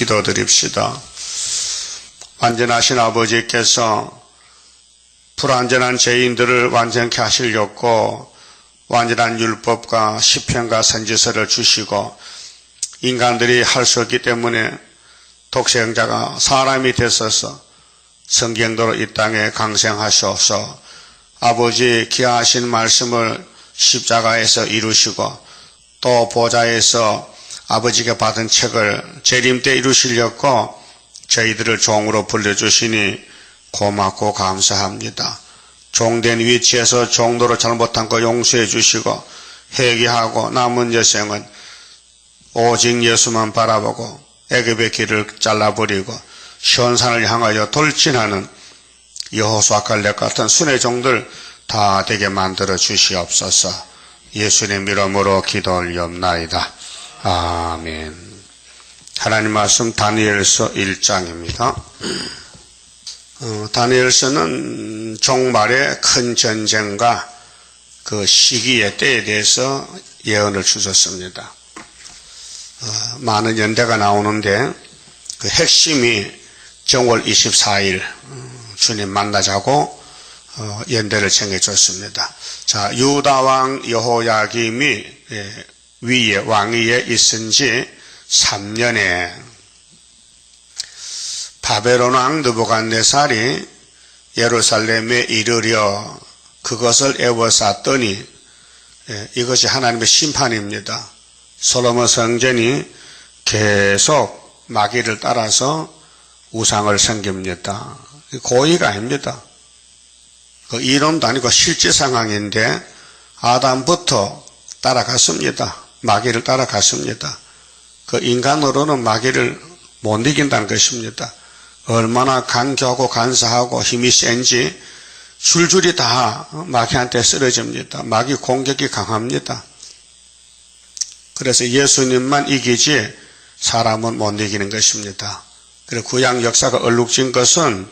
기도드립시다. 완전하신 아버지께서 불완전한 죄인들을 완전케 하시려고 완전한 율법과 시편과 선지서를 주시고 인간들이 할 수 없기 때문에 독생자가 사람이 되셔서 성경대로 이 땅에 강생하셔서 아버지 귀하신 말씀을 십자가에서 이루시고 또 보좌에서 아버지가 받은 책을 재림 때 이루시려고 저희들을 종으로 불러주시니 고맙고 감사합니다. 종된 위치에서 종도로 잘못한 거 용서해 주시고 회개하고 남은 여생은 오직 예수만 바라보고 애굽의 길을 잘라버리고 시온산을 향하여 돌진하는 여호수아 갈렙 같은 순의 종들 다 되게 만들어 주시옵소서. 예수님 이름으로 기도 올리옵나이다. 아멘. 하나님 말씀 다니엘서 1장입니다. 다니엘서는 종말의 큰 전쟁과 그 시기의 때에 대해서 예언을 주셨습니다. 많은 연대가 나오는데 그 핵심이 정월 24일 주님 만나자고 연대를 정해줬습니다. 자, 유다 왕 여호야김이 위에 왕위에 있은 지 3년에 바벨론 왕 느부갓네살이 예루살렘에 이르려 그것을 에워쌌더니 이것이 하나님의 심판입니다. 솔로몬 성전이 계속 마귀를 따라서 우상을 섬깁니다. 고의가 아닙니다. 그 이론도 아니고 실제 상황인데 아담부터 따라갔습니다. 마귀를 따라갔습니다. 그 인간으로는 마귀를 못 이긴다는 것입니다. 얼마나 간교하고 간사하고 힘이 센지 줄줄이 다 마귀한테 쓰러집니다. 마귀 공격이 강합니다. 그래서 예수님만 이기지 사람은 못 이기는 것입니다. 그리고 구약 역사가 얼룩진 것은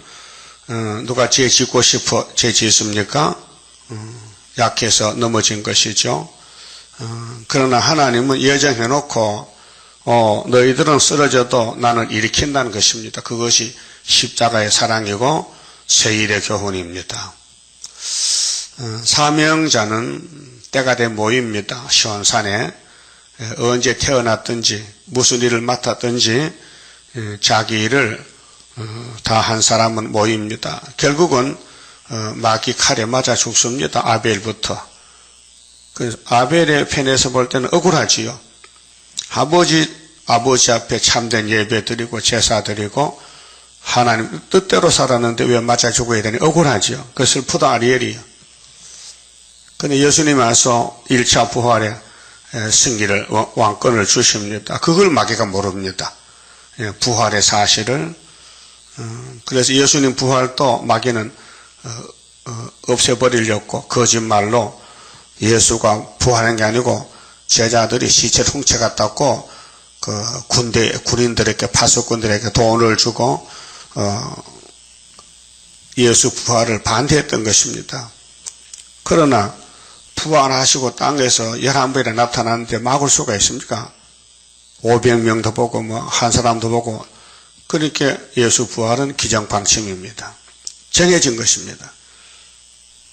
누가 죄 짓고 싶어 죄 짓습니까? 약해서 넘어진 것이죠. 그러나 하나님은 예정해놓고 너희들은 쓰러져도 나는 일으킨다는 것입니다. 그것이 십자가의 사랑이고 세일의 교훈입니다. 사명자는 때가 돼 모입니다. 시온산에 언제 태어났든지 무슨 일을 맡았든지 자기 일을 다 한 사람은 모입니다. 결국은 마귀 칼에 맞아 죽습니다. 아벨부터. 그래서 아벨의 편에서 볼 때는 억울하지요. 아버지 앞에 참된 예배 드리고 제사 드리고 하나님 뜻대로 살았는데 왜 맞아 죽어야 되니 억울하지요. 그 슬프다 아리엘이요. 근데 예수님이 와서 1차 부활의 승리를 왕권을 주십니다. 그걸 마귀가 모릅니다. 부활의 사실을. 그래서 예수님 부활도 마귀는 없애버리려고 거짓말로 예수가 부활한 게 아니고 제자들이 시체를 훔쳐갔다고 그 군인들에게 파수꾼들에게 돈을 주고 예수 부활을 반대했던 것입니다. 그러나 부활하시고 땅에서 11번이나 나타났는데 막을 수가 있습니까? 500명도 보고 한 사람도 보고. 그러니까 예수 부활은 기정방침입니다. 정해진 것입니다.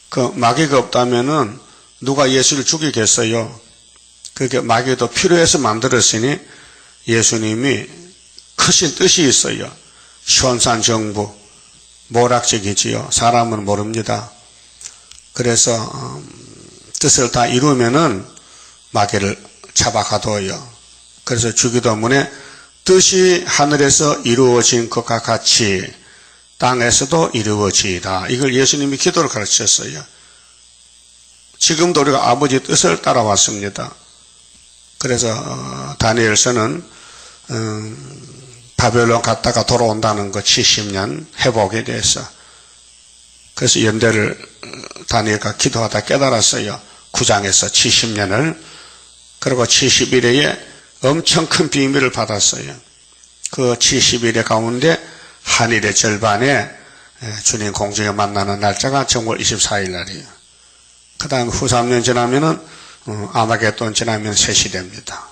그 마귀가 없다면은 누가 예수를 죽이겠어요? 그게 마귀도 필요해서 만들었으니 예수님이 크신 뜻이 있어요. 시온산 정부 모락적이지요. 사람은 모릅니다. 그래서 뜻을 다 이루면은 마귀를 잡아가둬요. 그래서 주기도문에 뜻이 하늘에서 이루어진 것과 같이 땅에서도 이루어지이다. 이걸 예수님이 기도를 가르쳤어요. 지금도 우리가 아버지 뜻을 따라왔습니다. 그래서 다니엘서는 바벨론 갔다가 돌아온다는 거 70년 회복에 대해서. 그래서 연대를 다니엘과 기도하다 깨달았어요. 9장에서 70년을. 그리고 70일에 엄청 큰 비밀을 받았어요. 그 70일의 가운데 한일의 절반에 주님 공중에 만나는 날짜가 정월 24일 날이에요. 그 다음 후 3년 지나면은 아마겟돈 지나면 셋이 됩니다.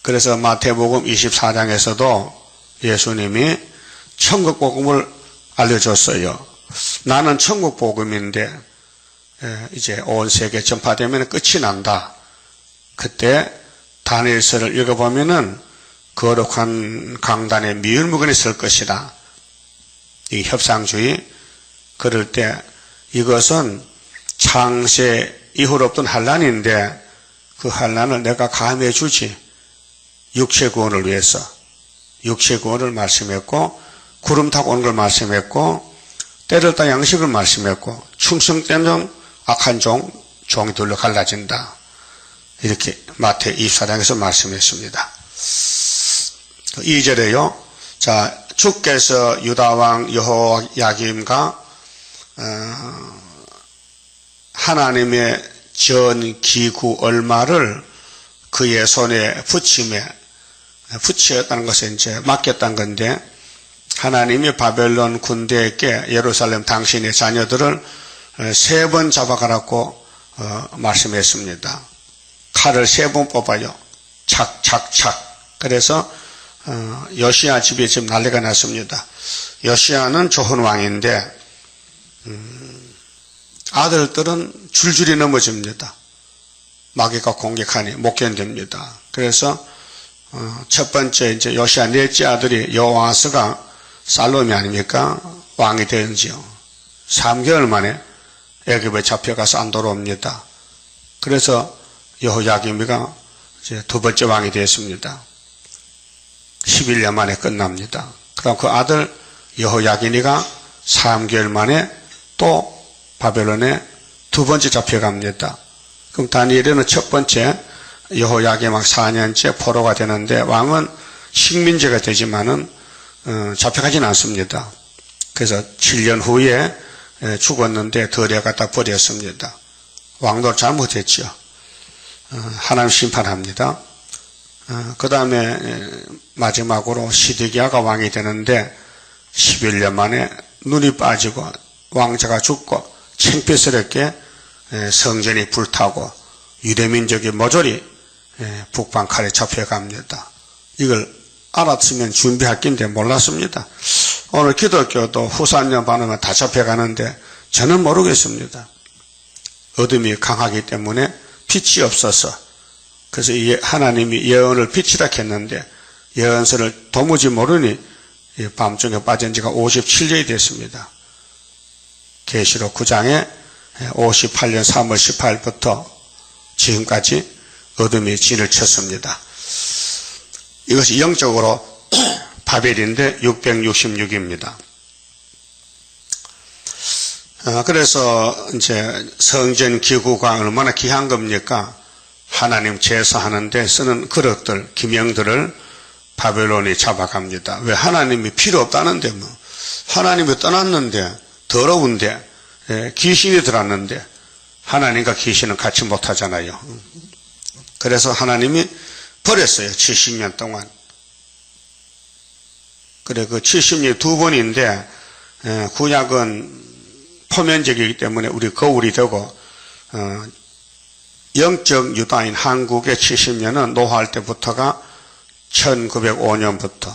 그래서 마태복음 24장에서도 예수님이 천국 복음을 알려줬어요. 나는 천국 복음인데 이제 온 세계 전파되면 끝이 난다. 그때 다니엘서를 읽어보면은 거룩한 강단에 미울무건이 설 것이다. 이 협상주의. 그럴 때 이것은 창세 이후로 없던 환난인데 그 환난을 내가 감해 주지. 육체 구원을 위해서. 육체 구원을 말씀했고 구름 타고 오는 걸 말씀했고 때를 따 양식을 말씀했고 충성되는 악한 종이 둘로 갈라진다. 이렇게 마태 24장에서 말씀했습니다. 2절에요. 자, 주께서 유다왕 여호야김과 하나님의 전 기구 얼마를 그의 손에 붙였다는 것은 이제 맡겼다는 건데 하나님이 바벨론 군대에게 예루살렘 당신의 자녀들을 3번 잡아가라고 말씀했습니다. 칼을 3번 뽑아요. 착착착. 그래서 요시야 집에 지금 난리가 났습니다. 요시야는 좋은 왕인데 아들들은 줄줄이 넘어집니다. 마귀가 공격하니 못 견딥니다. 그래서 첫 번째 이제 요시야 넷째 아들이 여호아스가 살롬이 아닙니까? 왕이 되는지요. 3개월 만에 애굽에 잡혀가서 안 돌아옵니다. 그래서 여호야김이가 이제 두 번째 왕이 되었습니다. 11년 만에 끝납니다. 그럼 그 아들 여호야긴이가 3개월 만에 또 바벨론에 두 번째 잡혀갑니다. 그럼 다니엘은 첫 번째 여호야김 막 4년째 포로가 되는데 왕은 식민지가 되지만은 잡혀가진 않습니다. 그래서 7년 후에 죽었는데 덜에 갖다 버렸습니다. 왕도 잘못했죠. 하나님 심판합니다. 그 다음에 마지막으로 시드기야가 왕이 되는데 11년 만에 눈이 빠지고 왕자가 죽고 창피스럽게 성전이 불타고 유대민족이 모조리 북방칼에 잡혀갑니다. 이걸 알았으면 준비할 낀데 몰랐습니다. 오늘 기독교도 후산년 반으면 다 잡혀가는데 저는 모르겠습니다. 어둠이 강하기 때문에 빛이 없어서 그래서 하나님이 예언을 빛이라 했는데 예언서를 도무지 모르니 밤중에 빠진 지가 57년이 됐습니다. 계시록 9장에 58년 3월 18일부터 지금까지 어둠이 진을 쳤습니다. 이것이 영적으로 바벨인데 666입니다. 그래서 이제 성전 기구가 얼마나 귀한 겁니까? 하나님 제사하는데 쓰는 그릇들, 기명들을 바벨론이 잡아갑니다. 왜? 하나님이 필요 없다는데 뭐. 하나님이 떠났는데 더러운데 귀신이 들었는데 하나님과 귀신은 같이 못하잖아요. 그래서 하나님이 버렸어요. 70년 동안. 그래 그 70년이 두 번인데 구약은 포면적이기 때문에 우리 거울이 되고 영적 유다인 한국의 70년은 노화할 때부터가 1905년부터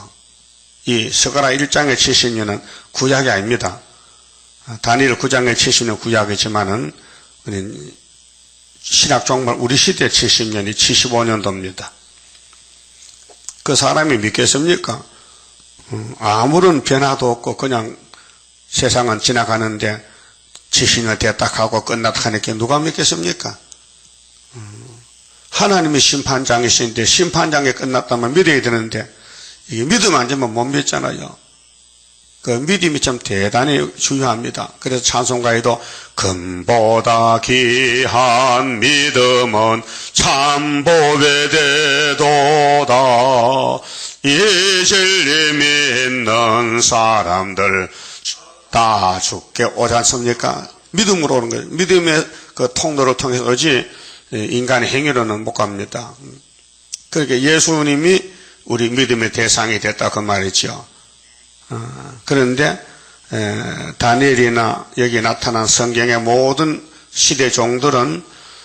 이 스가랴 1장의 70년은 구약이 아닙니다. 다니엘 9장의 70년 구약이지만은 신약 종말 우리 시대 70년이 75년도입니다. 그 사람이 믿겠습니까? 아무런 변화도 없고 그냥 세상은 지나가는데 70년 됐다 하고 끝났다 하니까 누가 믿겠습니까? 하나님이 심판장이신데 심판장이 끝났다면 믿어야 되는데 이게 믿음 안 되면 못 믿잖아요. 그 믿음이 참 대단히 중요합니다. 그래서 찬송가에도 금보다 귀한 믿음은 참보배 되도다. 이 진리 믿는 사람들 다 죽게 오지 않습니까? 믿음으로 오는 거예요. 믿음의 그 통로를 통해서 오지 인간의 행위로는 못 갑니다. 그러니까 예수님이 우리 믿음의 대상이 됐다 그 말이죠. 그런데 다니엘이나 여기 나타난 성경의 모든 시대 종들은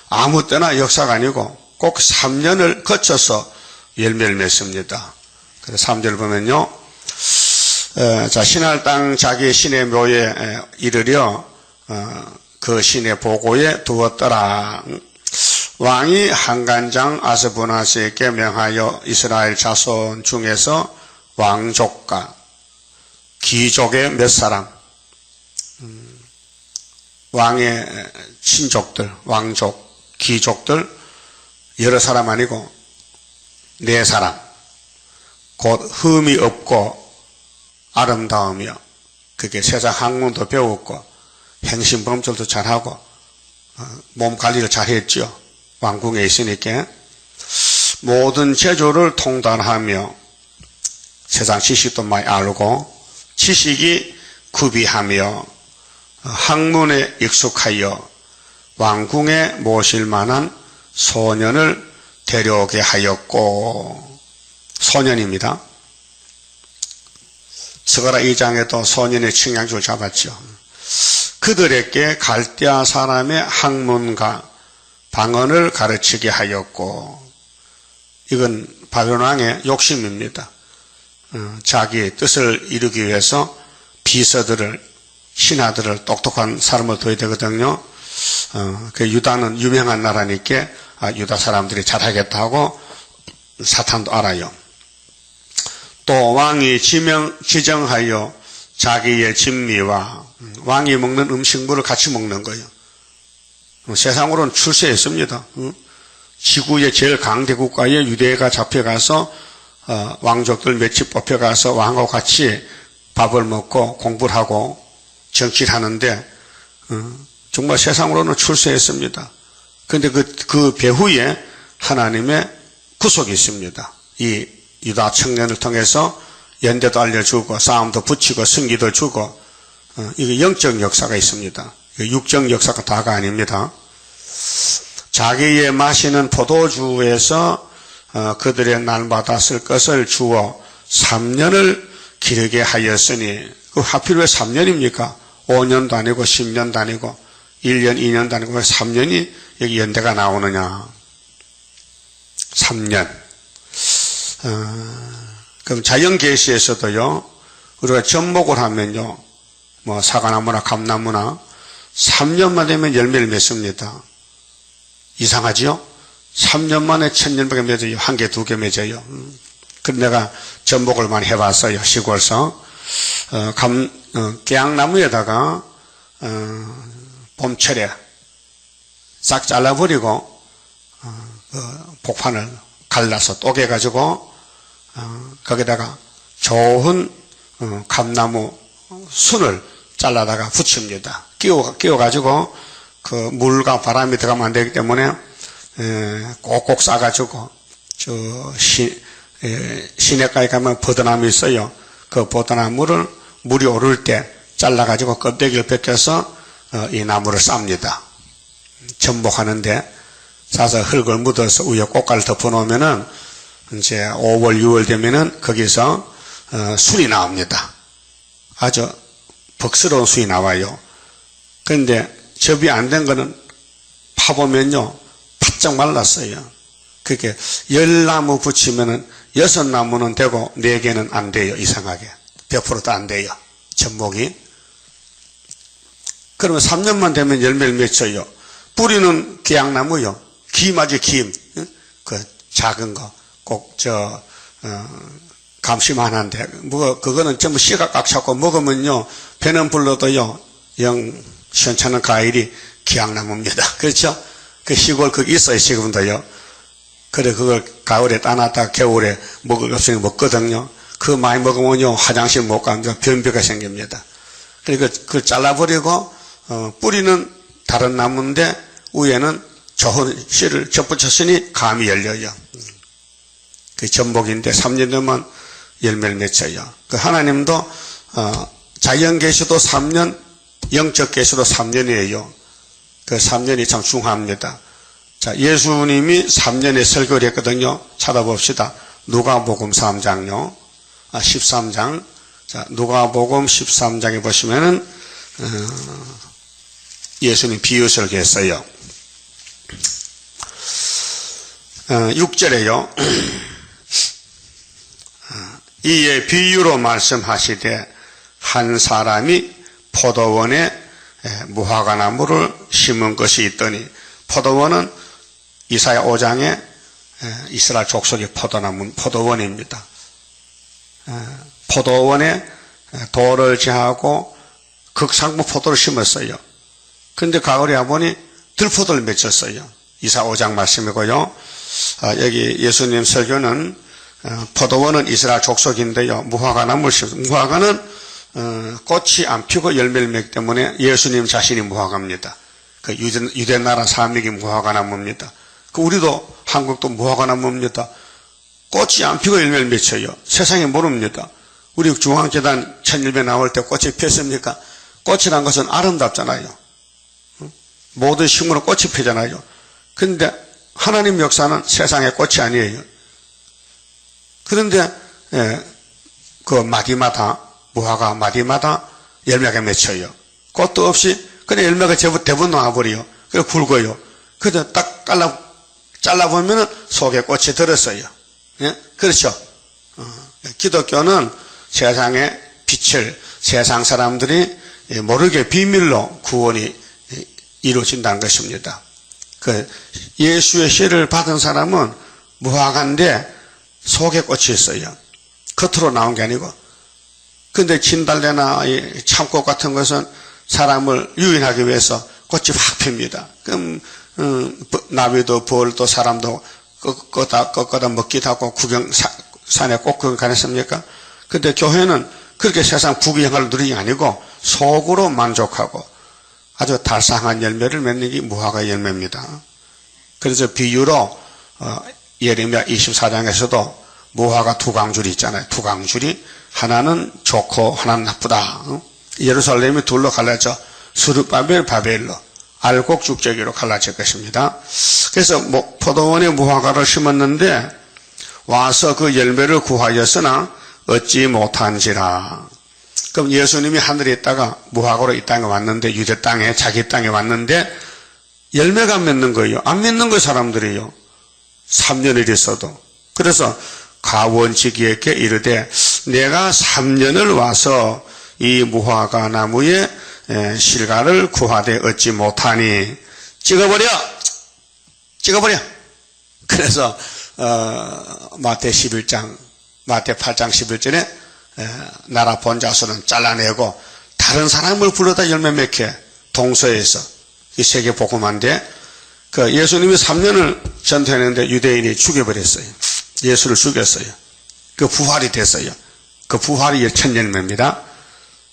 아무 때나 역사가 아니고 꼭 3년을 거쳐서 열매를 맺습니다. 그래서 3절 보면요. 자, 신할 땅 자기 신의 묘에 이르려 그 신의 보고에 두었더라. 왕이 한간장 아스부나스에게 명하여 이스라엘 자손 중에서 왕족과 귀족의 몇 사람, 왕의 친족들, 왕족, 귀족들 여러 사람 아니고 네 사람, 곧 흠이 없고 아름다우며 그게 세상 학문도 배웠고 행신범절도 잘하고 몸 관리를 잘했죠. 왕궁에 있으니까 모든 제조를 통달하며 세상 지식도 많이 알고 지식이 구비하며 학문에 익숙하여 왕궁에 모실 만한 소년을 데려오게 하였고, 소년입니다. 스가랴 2장에도 소년의 칭양줄 잡았죠. 그들에게 갈대아 사람의 학문과 방언을 가르치게 하였고, 이건 바벨론 왕의 욕심입니다. 자기의 뜻을 이루기 위해서 비서들을, 신하들을 똑똑한 사람을 둬야 되거든요. 그 유다는 유명한 나라니까 유다 사람들이 잘하겠다 하고 사탄도 알아요. 또 왕이 지정하여 자기의 진미와 왕이 먹는 음식물을 같이 먹는 거예요. 세상으로는 출세했습니다. 지구의 제일 강대 국가에 유대가 잡혀가서 왕족들 몇십 뽑혀가서 왕하고 같이 밥을 먹고 공부를 하고 정치를 하는데 정말 세상으로는 출세했습니다. 그런데 그 배후에 하나님의 구속이 있습니다. 이 유다 청년을 통해서 연대도 알려주고 싸움도 붙이고 승리도 주고 이게 영적 역사가 있습니다. 육적 역사가 다가 아닙니다. 자기의 마시는 포도주에서 그들의 날마다 쓸 것을 주어 3년을 기르게 하였으니 그 하필 왜 3년입니까? 5년도 아니고 10년도 아니고 1년, 2년도 아니고 왜 3년이 여기 연대가 나오느냐. 3년. 그럼 자연계시에서도요, 우리가 접목을 하면요, 뭐 사과나무나 감나무나 3년만 되면 열매를 맺습니다. 이상하지요? 3년 만에 1000년밖에 맺어요. 한 개, 두 개 맺어요. 그래서 내가 접목을 많이 해봤어요. 시골서. 깨양나무에다가, 봄철에 싹 잘라버리고, 복판을 갈라서 쪼개가지고, 거기다가 좋은, 감나무 순을 잘라다가 붙입니다. 끼워가지고, 그 물과 바람이 들어가면 안 되기 때문에, 꼭꼭 싸가지고, 시내가에 가면 버드나무 있어요. 그 버드나무를 물이 오를 때 잘라가지고 껍데기를 벗겨서 이 나무를 쌉니다. 접목하는데 싸서 흙을 묻어서 위에 꽃가를 덮어놓으면은 이제 5월, 6월 되면은 거기서 순이 나옵니다. 아주 벅스러운 순이 나와요. 그런데 접이 안 된 거는 파보면요, 바짝 말랐어요. 그렇게 10나무 붙이면은 6나무는 되고 4개는 안 돼요. 이상하게. 100%도 안 돼요. 접목이. 그러면 3년만 되면 열매를 맺혀요. 뿌리는 계약나무요. 김아주 김. 그 작은 거. 꼭 감시만한데. 그거는 전부 씨가 꽉 차고 먹으면요. 배는 불러도요. 영 시원찮은 과일이 계약나무입니다. 그렇죠? 그 시골 그게 있어요. 지금도요. 그래, 그걸 가을에 따놨다가 겨울에 먹을 없으니 먹거든요. 그거 많이 먹으면요, 화장실 못 가면 변비가 생깁니다. 그러니까 그걸 잘라버리고, 뿌리는 다른 나무인데, 위에는 좋은 씨를 접붙였으니 감이 열려요. 그 전복인데 3년 되면 열매를 맺혀요. 그 하나님도, 자연 계시도 3년, 영적 계시도 3년이에요. 그 3년이 참 중요합니다. 자, 예수님이 3년에 설교를 했거든요. 찾아봅시다. 누가복음 3장요. 13장. 자, 누가복음 13장에 보시면은, 예수님 비유 설교했어요. 6절에요. 이에 비유로 말씀하시되 한 사람이 포도원에 무화과나무를 심은 것이 있더니, 포도원은 이사야 5장에 이스라엘 족속의 포도원입니다. 포도원에 돌을 제하고 극상무 포도를 심었어요. 그런데 가을에 와보니 들포도를 맺혔어요. 이사 5장 말씀이고요. 여기 예수님 설교는 포도원은 이스라엘 족속인데요. 무화과나무를 심었어요. 무화과는 꽃이 안 피고 열매를 맺기 때문에 예수님 자신이 무화과입니다. 그 유대 나라 사람에게 무화과나무입니다. 그 우리도 한국도 무화과나무입니다. 꽃이 안 피고 열매를 맺혀요. 세상에 모릅니다. 우리 중앙재단 천일배 나올 때 꽃이 폈습니까? 꽃이란 것은 아름답잖아요. 모든 식물은 꽃이 피잖아요. 그런데 하나님 역사는 세상의 꽃이 아니에요. 그런데 그 마디마다, 무화과 마디마다 열매가 맺혀요. 꽃도 없이 그냥 열매가 대부분 나와버려요. 그래 굵어요. 그래서 딱 잘라보면 속에 꽃이 들었어요. 예? 그렇죠? 기독교는 세상의 빛을 세상 사람들이 모르게 비밀로 구원이 이루어진다는 것입니다. 그 예수의 씨를 받은 사람은 무화과인데 속에 꽃이 있어요. 겉으로 나온 게 아니고. 근데 진달래나 참꽃 같은 것은 사람을 유인하기 위해서 꽃이 확 핍니다. 그럼 나비도 벌도 사람도 꺾어다 먹기도 하고 산에 꼭 구경 가냈습니까? 근데 교회는 그렇게 세상 부귀영화를 누리는 게 아니고 속으로 만족하고 아주 달상한 열매를 맺는 게 무화과 열매입니다. 그래서 비유로 예레미야 24장에서도 무화과 두 강줄이 있잖아요. 두 강줄이 하나는 좋고 하나는 나쁘다. 예루살렘이 둘로 갈라져 스룹바벨 바벨로 알곡 죽제기로 갈라질 것입니다. 그래서 포도원에 무화과를 심었는데 와서 그 열매를 구하였으나 얻지 못한지라. 그럼 예수님이 하늘에 있다가 무화과로 이 땅에 왔는데, 유대 땅에, 자기 땅에 왔는데 열매가 안 맺는 거예요. 안 맺는 거예요, 사람들이요. 3년을 있어도. 그래서 가원지기에게 이르되 내가 3년을 와서 이 무화과 나무에 실과를 구하되 얻지 못하니 찍어버려. 그래서 마태 11장, 마태 8장 11절에 나라 본자수는 잘라내고 다른 사람을 불러다 열매 맺게 동서에서 이 세계 복음한데, 그 예수님이 3년을 전도했는데 유대인이 죽여버렸어요. 예수를 죽였어요. 그 부활이 됐어요. 그 부활이 첫 열매입니다.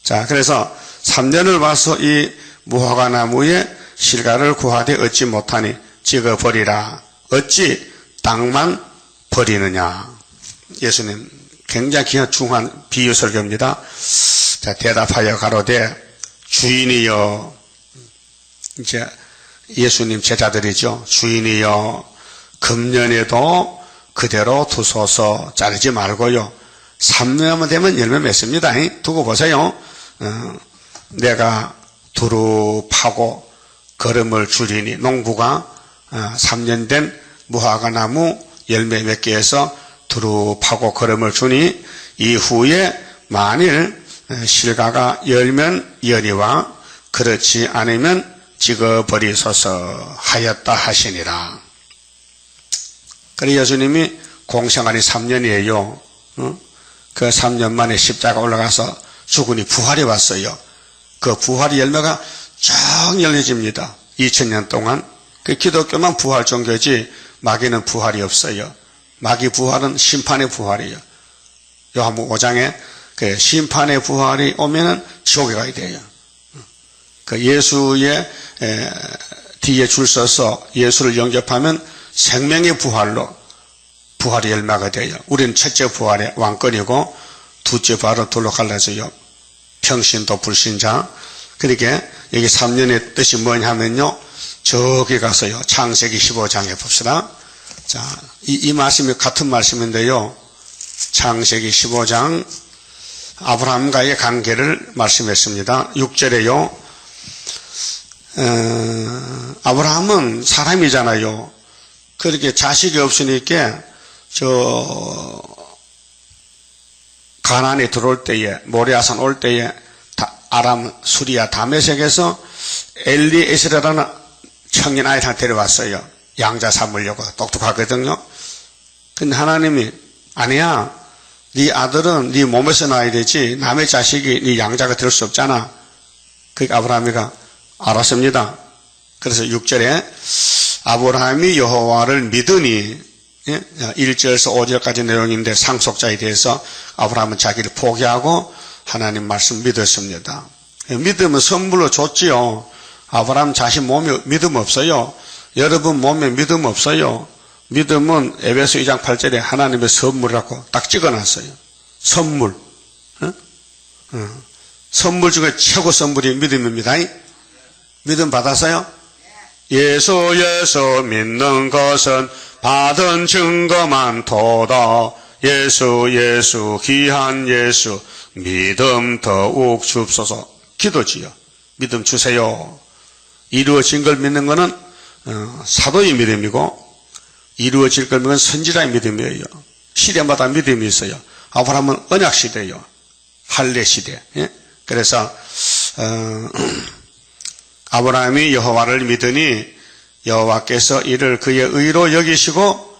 자, 그래서 3년을 와서 이 무화과 나무에 실과를 구하되 얻지 못하니 찍어버리라. 어찌 땅만 버리느냐. 예수님 굉장히 중요한 비유 설교입니다. 자, 대답하여 가로되 주인이여, 이제 예수님 제자들이죠. 주인이여 금년에도 그대로 두소서, 자르지 말고요. 3년만 되면 열매 맺습니다. 두고 보세요. 내가 두루 파고 거름을 줄이니, 농부가 3년 된 무화과 나무 열매 맺기 위해서 두루 파고 거름을 주니 이후에 만일 실과가 열면 열이와 그렇지 않으면 찍어버리소서 하였다 하시니라. 그래 예수님이 공생활이 3년이에요. 그 3년 만에 십자가 올라가서 죽으니 부활이 왔어요. 그 부활의 열매가 쫙 열려집니다. 2000년 동안. 그 기독교만 부활 종교지 마귀는 부활이 없어요. 마귀 부활은 심판의 부활이에요. 요한복음 5장에 그 심판의 부활이 오면은 지옥에 가야 돼요. 그 예수의 뒤에 줄 서서 예수를 영접하면 생명의 부활로 부활의 열매가 돼요. 우리는 첫째 부활의 왕권이고 둘째 부활은 둘로 갈라져요. 평신도 불신자. 그러니까 여기 3년의 뜻이 뭐냐 하면요, 저기 가서요 창세기 15장에 봅시다. 자, 이 말씀이 같은 말씀인데요, 창세기 15장 아브라함과의 관계를 말씀했습니다. 6절에요 아브라함은 사람이잖아요. 그렇게 자식이 없으니까 가나안에 들어올 때에, 모리아산 올 때에 아람 수리아 다메섹에서 엘리에셀이라는 청년 아이를 하나 데려왔어요. 양자 삼으려고. 똑똑하거든요. 근데 하나님이 아니야. 네 아들은 네 몸에서 나야 되지 남의 자식이 네 양자가 될 수 없잖아. 그러니까 아브라함이가 알았습니다. 그래서 6절에 아브라함이 여호와를 믿으니 1절에서 5절까지 내용인데 상속자에 대해서 아브라함은 자기를 포기하고 하나님 말씀 믿었습니다. 믿음은 선물로 줬지요. 아브라함 자신 몸에 믿음 없어요. 여러분 몸에 믿음 없어요. 믿음은 에베소 2장 8절에 하나님의 선물이라고 딱 찍어놨어요. 선물. 선물 중에 최고 선물이 믿음입니다. 믿음 받았어요? 예수 믿는 것은 받은 증거만 도다. 예수 귀한 예수 믿음 더욱 줍소서. 기도지요. 믿음 주세요. 이루어진 걸 믿는 것은 사도의 믿음이고 이루어질 걸 믿는 선지자의 믿음이에요. 시대마다 믿음이 있어요. 아브라함은 언약 시대예요. 할례 시대. 그래서 아브라함이 여호와를 믿으니 여호와께서 이를 그의 의로 여기시고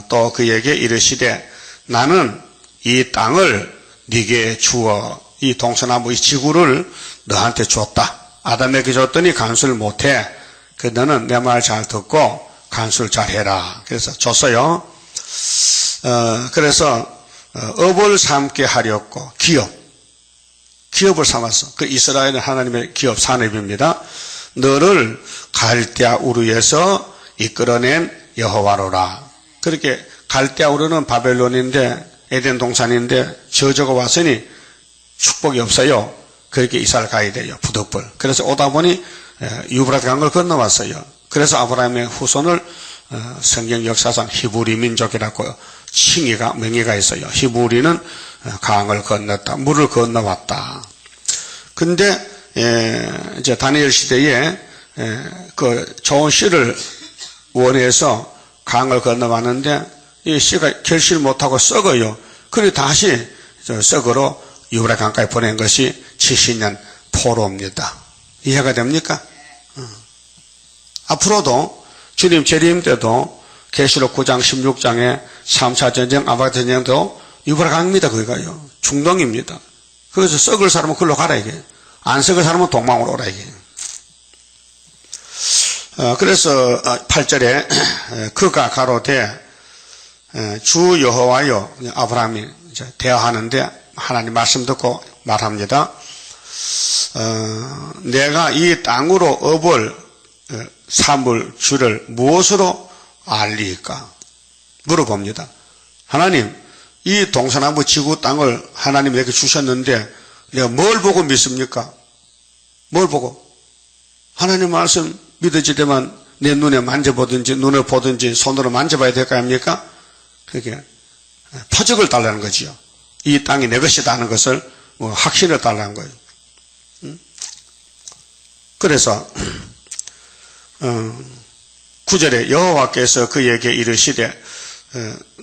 또 그에게 이르시되 나는 이 땅을 네게 주어 이 동서남북 이 지구를 너한테 줬다. 아담에게 줬더니 간수를 못해. 그 너는 내 말 잘 듣고 간수를 잘 해라. 그래서 줬어요. 그래서 업을 삼게 하렸고 기업을 삼았어. 그 이스라엘은 하나님의 기업 산업입니다. 너를 갈대아 우르에서 이끌어낸 여호와로라. 그렇게 갈대아 우르는 바벨론인데 에덴 동산인데 저주가 왔으니 축복이 없어요. 그렇게 이사를 가야 돼요. 부득불. 그래서 오다 보니 유브라트 강을 건너왔어요. 그래서 아브라함의 후손을 성경 역사상 히브리 민족이라고 명예가 있어요. 히브리는 강을 건넜다. 물을 건너왔다. 근데 이제 다니엘 시대에 그 좋은 씨를 원해서 강을 건너왔는데 이 씨가 결실 못하고 썩어요. 그래 다시 썩으로 유브라트 강까지 보낸 것이 70년 포로입니다. 이해가 됩니까? 앞으로도 주님 재림 때도 계시록 9장 16장에 3차 전쟁 아바트 전쟁도 유브라트 강입니다. 거기가요. 중동입니다. 거기서 썩을 사람은 그걸로 가라 이게. 안 썩을 사람은 동방으로 오라 이게. 그래서 8절에 그가 가로되 주 여호와여 아브라함이 이제 대화하는데 하나님 말씀 듣고 말합니다. 내가 이 땅으로 업을 삼을 주를 무엇으로 알리까? 물어봅니다. 하나님, 이 동서남북 지구 땅을 하나님 내게 주셨는데 내가 뭘 보고 믿습니까? 뭘 보고? 하나님 말씀 믿어지려면 내 눈에 만져보든지 눈에 보든지 손으로 만져봐야 될 거 아닙니까? 그렇게 표적을 달라는 거지요. 이 땅이 내 것이다 하는 것을 확신을 달라는 거예요. 그래서 9절에 여호와께서 그에게 이르시되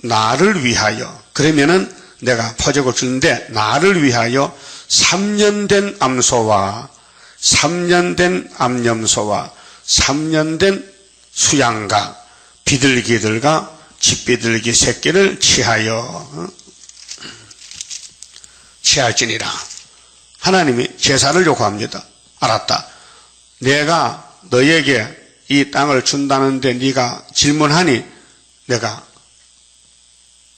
나를 위하여 그러면은 내가 표적을 주는데 나를 위하여 3년 된 암소와 3년 된 암염소와 3년 된 수양과 비둘기들과 집비둘기 새끼를 취할지니라. 하나님이 제사를 요구합니다. 알았다. 내가 너에게 이 땅을 준다는데 네가 질문하니 내가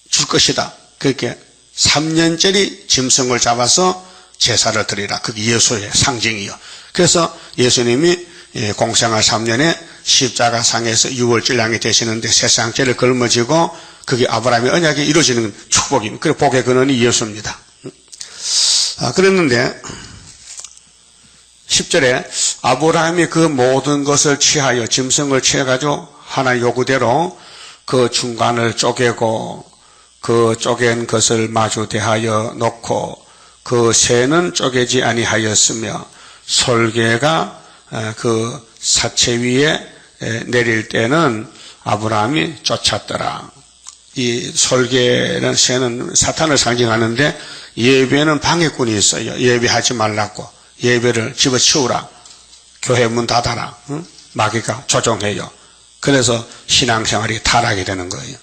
줄 것이다. 그렇게 3년짜리 짐승을 잡아서 제사를 드리라. 그게 예수의 상징이요. 그래서 예수님이 공생활 3년에 십자가상에서 6월절 양이 되시는데 세상죄를 걸머지고 그게 아브라함의 언약이 이루어지는 축복입니다. 그리고 복의 근원이 예수입니다. 그랬는데 10절에 아브라함이 그 모든 것을 취하여 짐승을 취해가지고 하나님 요구대로 그 중간을 쪼개고 그 쪼갠 것을 마주 대하여 놓고 그 새는 쪼개지 아니하였으며 솔개가 그 사체 위에 내릴 때는 아브라함이 쫓았더라. 이 솔개는 새는 사탄을 상징하는데 예배는 방해꾼이 있어요. 예배하지 말라고. 예배를 집어치우라. 교회 문 닫아라. 응? 마귀가 조종해요. 그래서 신앙생활이 타락이 되는 거예요.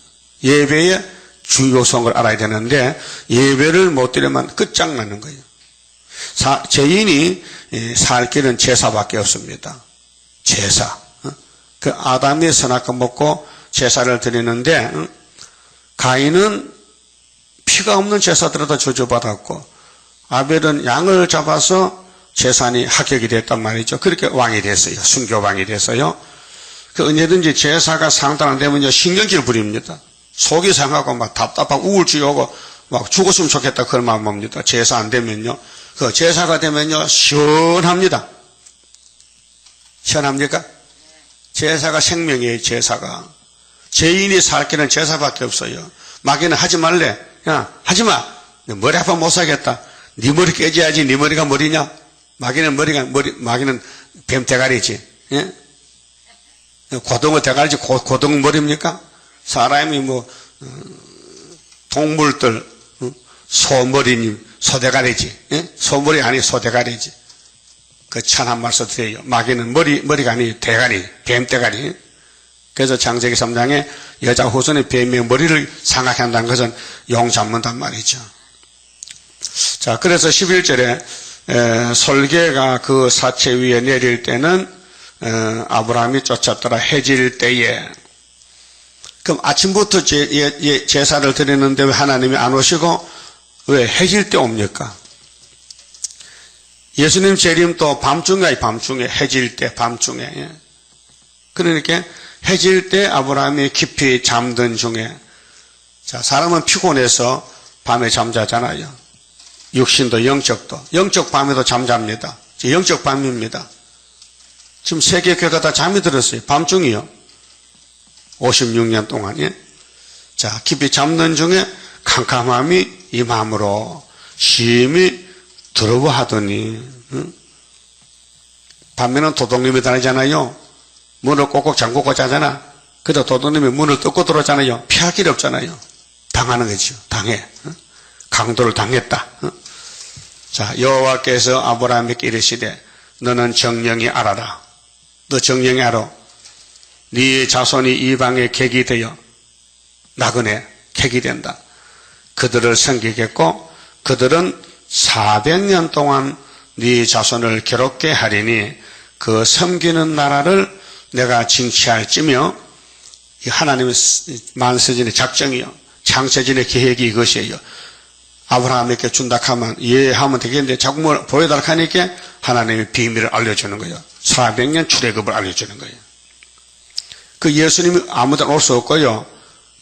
예배의 주요성을 알아야 되는데 예배를 못 드리면 끝장나는 거예요. 죄인이 살 길은 제사밖에 없습니다. 제사. 그 아담이 선악과 먹고 제사를 드리는데 가인은 피가 없는 제사들에다 저주받았고 아벨은 양을 잡아서 재산이 합격이 됐단 말이죠. 그렇게 왕이 됐어요. 순교왕이 됐어요. 그 언제든지 제사가 상당 안 되면 신경질 부립니다. 속이 상하고 막 답답하고 우울증이 오고 막 죽었으면 좋겠다 그런 마음 옵니다. 제사 안 되면요. 그 제사가 되면요 시원합니다. 시원합니까? 제사가 생명이에요. 제사가. 죄인이 살 길은 제사밖에 없어요. 마귀는 하지 말래. 야 하지마. 머리 아파 못 살겠다. 네 머리 깨져야지. 네 머리가 머리냐? 마귀는 뱀 대가리지. 예? 고등어 대가리지. 고등어 머리입니까? 사람이 동물들 소머리님 소대가리지. 예? 소머리 아니 소대가리지. 그 천 한 말씀 드려요. 마귀는 머리가 아니 대가리, 뱀 대가리. 그래서 창세기 3장에 여자 후손의 뱀의 머리를 상하게 한다는 것은 용 잡는단 말이죠. 자, 그래서 11절에 설계가 그 사체 위에 내릴 때는 아브라함이 쫓았더라. 해질 때에. 그럼 아침부터 제사를 드리는데 왜 하나님이 안 오시고 왜 해질 때 옵니까? 예수님 재림도 밤중에 해질 때 밤중에. 그러니까 해질 때 아브라함이 깊이 잠든 중에. 자, 사람은 피곤해서 밤에 잠자잖아요. 육신도 영적도. 영적 밤에도 잠잡니다. 영적 밤입니다. 지금 세계 교회가 다 잠이 들었어요. 밤중이요. 56년 동안. 예? 자, 깊이 잠든 중에 캄캄함이 이 마음으로 심히 두려워하더니 밤에는 도둑님이 다니잖아요. 문을 꼭꼭 잠그고 자잖아. 그래도 도둑님이 문을 뜯고 들어오잖아요. 피할 길이 없잖아요. 당하는 거죠. 당해. 강도를 당했다. 자, 여호와께서 아브라함에게 이르시되 너는 정령이 알아라. 너 정령이 알아. 네 자손이 이방의 객이 되어 나그네 객이 된다. 그들을 섬기겠고 그들은 400년 동안 네 자손을 괴롭게 하리니 그 섬기는 나라를 내가 징치할지며 하나님의 만세진의 작정이요 창세진의 계획이 이것이에요. 아브라함에게 준다 하면 예 하면 되겠는데 자꾸 뭘 보여달라 하니까 하나님의 비밀을 알려주는 거예요. 400년 출애굽을 알려주는 거예요. 그 예수님이 아무데나 올 수 없고요.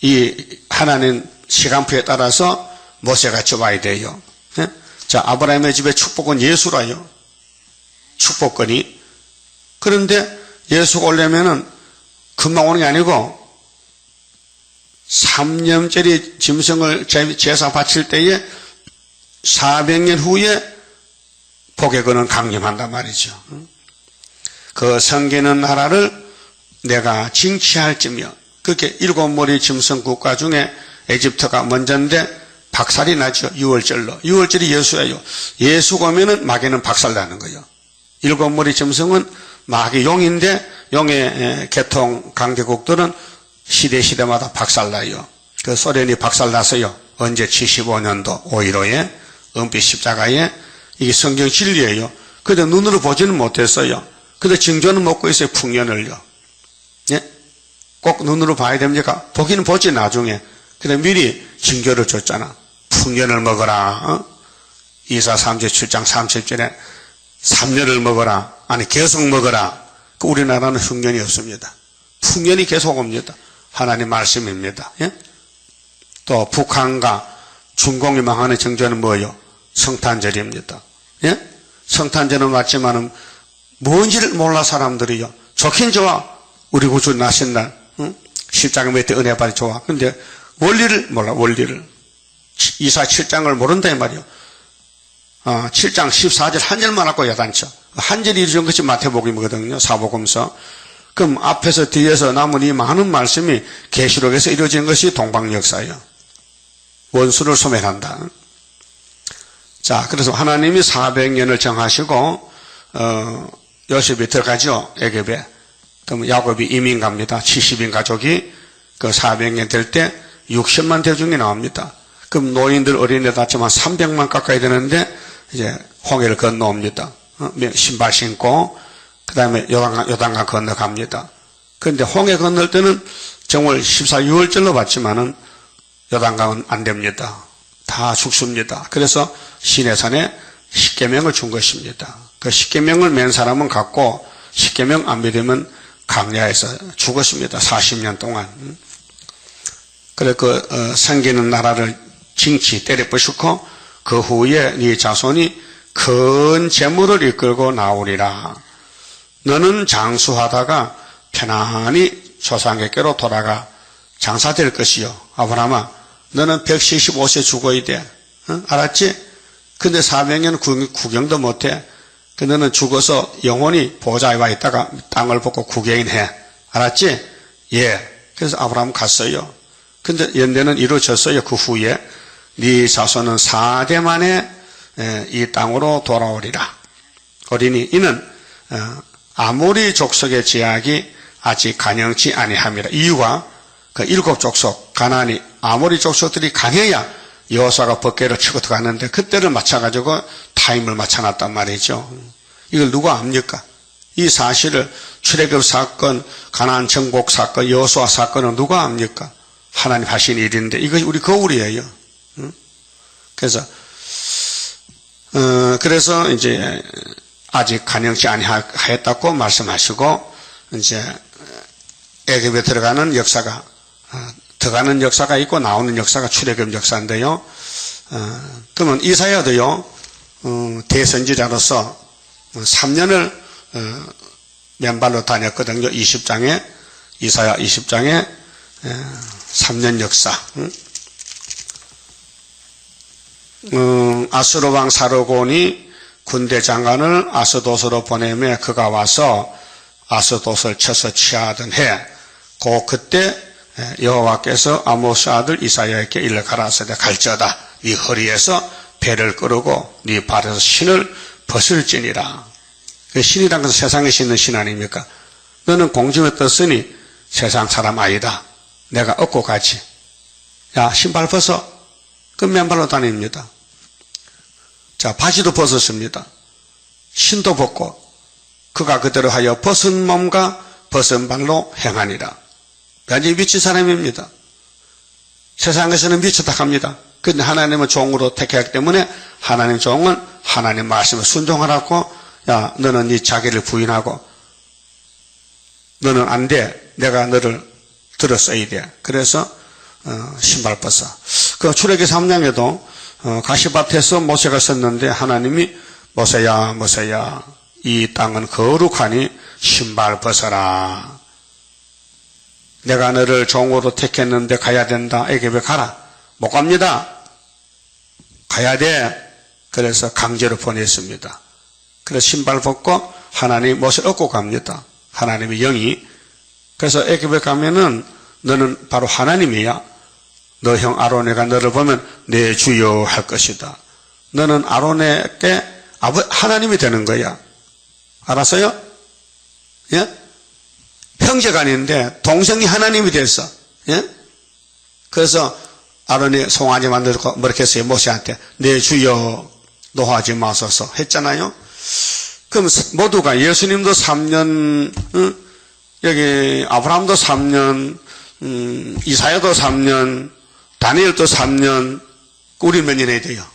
이 하나님 시간표에 따라서 모세같이 와야 돼요. 예? 자, 아브라함의 집에 축복은 예수라요. 축복권이. 그런데 예수가 오려면은 금방 오는 게 아니고 3년짜리 짐승을 제사 바칠 때에 400년 후에 복의 근은 강림한단 말이죠. 그 섬기는 나라를 내가 징치할지며 그렇게 7머리 짐승 국가 중에 에집트가 먼저인데 박살이 나죠. 6월절로. 6월절이 예수예요. 예수가 오면은 마귀는 박살나는 거예요. 7머리 짐승은 마귀 용인데 용의 계통 강대국들은 시대마다 박살나요. 그 소련이 박살났어요. 언제 75년도 5.15에 은빛 십자가에 이게 성경 진리예요. 그런데 눈으로 보지는 못했어요. 그런데 징조는 먹고 있어요. 풍년을요. 예? 꼭 눈으로 봐야 됩니까? 보기는 보지 나중에. 근데 미리 징조를 줬잖아. 풍년을 먹어라. 어? 이사 37장 30절에 3년을 먹어라. 아니 계속 먹어라. 그 우리나라는 흉년이 없습니다. 풍년이 계속 옵니다. 하나님 말씀입니다. 예? 또 북한과 중공이 망하는 징조는 뭐예요? 성탄절입니다. 예? 성탄절은 맞지만은 뭔지를 몰라 사람들이요. 좋긴 좋아. 우리 구주 나신 날 십자가 밑에 은혜 받이 좋아. 근데 원리를 몰라. 원리를. 이사 7장을 모른다 이 말이요. 7장 14절 한 절만 갖고 야단쳐. 한 절이 이루어진 것이 마태복음이거든요. 사복음서. 그럼 앞에서 뒤에서 남은 이 많은 말씀이 계시록에서 이루어진 것이 동방역사예요. 원수를 소멸한다. 자, 그래서 하나님이 400년을 정하시고 요셉이 들어가죠, 애굽에. 그럼 야곱이 이민 갑니다. 70인 가족이 그 400년 될 때 60만 대중이 나옵니다. 그럼 노인들 어린애 다치만 300만 가까이 되는데 이제 홍해를 건너옵니다. 신발 신고 그 다음에 요단강 건너갑니다. 그런데 홍해 건널 때는 정월 14유월절로 봤지만은 요단강은 안 됩니다. 다 죽습니다. 그래서 시내산에 십계명을 준 것입니다. 그 십계명을 맨 사람은 갖고 십계명 안 믿으면 강야에서 죽었습니다. 40년 동안. 그래 생기는 나라를 징치 때려 부수고 그 후에 네 자손이 큰 재물을 이끌고 나오리라. 너는 장수하다가 편안히 조상에게로 돌아가 장사될 것이요. 아브라함아, 너는 175세 죽어야 돼. 응? 알았지? 근데 400년 구경도 못해. 너는 죽어서 영원히 보좌에 와 있다가 땅을 보고 구경해. 알았지? 예. 그래서 아브라함 갔어요. 근데 연대는 이루어졌어요. 그 후에 네 자손은 4대 만에 이 땅으로 돌아오리라. 어린이 이는 아모리 족속의 제약이 아직 간영치 아니함이라. 이유가 그 7족속 가나안이 아모리 족속들이 강해야 여호수아가 법궤를 치고 들어갔는데 그때를 맞춰가지고 타임을 맞춰놨단 말이죠. 이걸 누가 압니까? 이 사실을 출애굽 사건, 가나안 정복 사건, 여호수아 사건은 누가 압니까? 하나님 하신 일인데 이것이 우리 거울이에요. 그래서 이제 아직 간영치 아니하였다고 말씀하시고 이제 애굽에 들어가는 역사가 있고 나오는 역사가 출애굽 역사인데요. 그러면 이사야도요 대선지자로서 3년을 맨발로 다녔거든요. 20장에 이사야 20장에 3년 역사. 아수르 왕 사르곤이 군대 장관을 아스돗으로 보내며 그가 와서 아스돗을 쳐서 취하던 해, 그때 여호와께서 아모스 아들 이사야에게 일러 가라사대 갈지어다. 네 허리에서 배를 끌고 네 발에서 신을 벗을지니라. 신이란 것은 세상에 신는 신 아닙니까? 너는 공중에 떴으니 세상 사람 아니다. 내가 얻고 가지. 야, 신발 벗어. 그 맨발로 다닙니다. 자, 바지도 벗었습니다. 신도 벗고 그가 그대로 하여 벗은 몸과 벗은 발로 행하니라. 완전히 미친 사람입니다. 세상에서는 미쳤다 합니다. 그런데 하나님은 종으로 택했기 때문에 하나님 종은 하나님 말씀에 순종하라고. 야, 너는 네 자기를 부인하고 너는 안 돼. 내가 너를 들었어야 돼. 그래서 신발 벗어. 그 출애굽 3장에도 가시밭에서 모세가 섰는데 하나님이 모세야 모세야 이 땅은 거룩하니 신발 벗어라. 내가 너를 종으로 택했는데 가야 된다. 애굽에 가라. 못 갑니다. 가야 돼. 그래서 강제로 보냈습니다. 그래서 신발 벗고 하나님 모세를 얻고 갑니다. 하나님의 영이. 그래서 애굽에 가면은 너는 바로 하나님이야. 너 형 아론에가 너를 보면 내 주여 할 것이다. 너는 아론에게 하나님이 되는 거야. 알았어요? 예? 형제가 아닌데 동생이 하나님이 됐어. 예? 그래서 아론이 송아지 만들고 뭐렇게 했어요? 모세한테 내 주여 노하지 마소서 했잖아요. 그럼 모두가 예수님도 3년, 여기 아브라함도 3년, 이사야도 3년, 다니엘도 3년, 우리 몇 년이 돼요?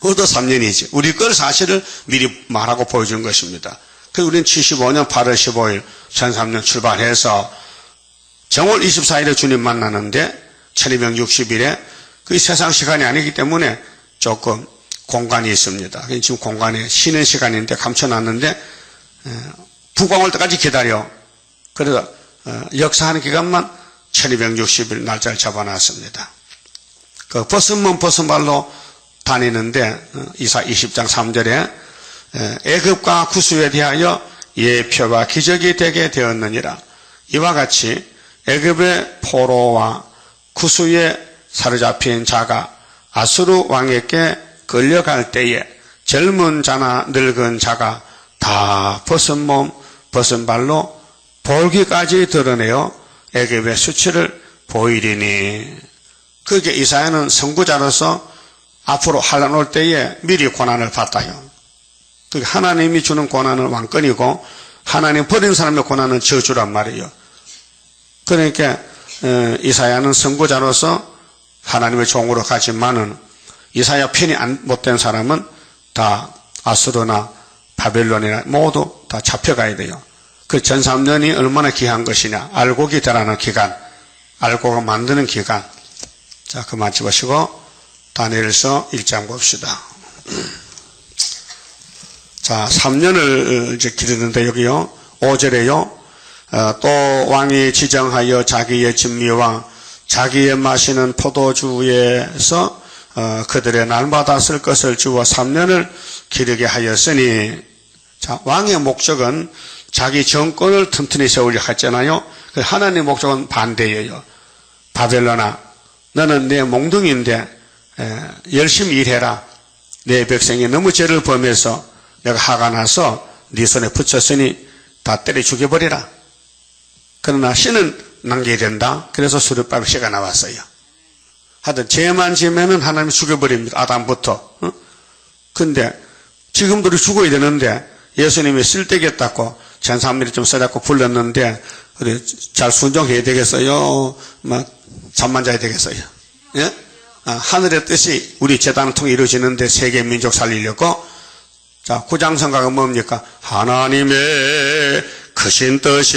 우리도 3년이지. 우리 걸 사실을 미리 말하고 보여준 것입니다. 그래서 우리는 75년 8월 15일 1003년 출발해서 정월 24일에 주님 만나는데 1260일에 그 세상 시간이 아니기 때문에 조금 공간이 있습니다. 지금 공간에 쉬는 시간인데 감춰놨는데 부광 올 때까지 기다려. 그래서 역사하는 기간만 1260일 날짜를 잡아놨습니다. 그 벗은 몸 벗은 발로 다니는데 이사 20장 3절에 애굽과 구수에 대하여 예표와 기적이 되게 되었느니라. 이와 같이 애굽의 포로와 구수에 사로잡힌 자가 아수르 왕에게 끌려갈 때에 젊은 자나 늙은 자가 다 벗은 몸, 벗은 발로 볼기까지 드러내어 애굽의 수치를 보이리니. 그게 이사야는 선구자로서 앞으로 환난 올 때에 미리 고난을 받다요. 그게 하나님이 주는 고난은 왕권이고 하나님 버린 사람의 고난은 저주란 말이에요. 그러니까 이사야는 선구자로서 하나님의 종으로 가지만은 이사야 편이 못된 사람은 다 아수르나 바벨론이나 모두 다 잡혀가야 돼요. 그 전 3년이 얼마나 귀한 것이냐. 알곡이 되라는 기간, 알곡을 만드는 기간. 자, 그만 집으시고 다니엘서 1장 봅시다. 자, 3년을 이제 기르는데 여기요, 5절에요, 또 왕이 지정하여 자기의 진미와 자기의 마시는 포도주에서 그들의 날마다 쓸 것을 주어 3년을 기르게 하였으니. 자, 왕의 목적은 자기 정권을 튼튼히 세우려 했잖아요. 하나님의 목적은 반대예요. 바벨론아, 너는 내 몽둥이인데 열심히 일해라. 내 백성이 너무 죄를 범해서 내가 화가 나서 네 손에 붙였으니 다 때려 죽여버리라. 그러나 씨는 남겨야 된다. 그래서 수르바벨 씨가 나왔어요. 하여튼 죄만 지면은 하나님이 죽여버립니다. 아담부터. 근데 지금도 우리 죽어야 되는데 예수님이 쓸데겠다고 전사함들이 좀 써갖고 불렀는데 우리 잘 순종해야 되겠어요? 잠만 자야 되겠어요? 예? 하늘의 뜻이 우리 재단을 통해 이루어지는데 세계 민족 살리려고. 자, 구장성가가 뭡니까? 하나님의 크신 뜻이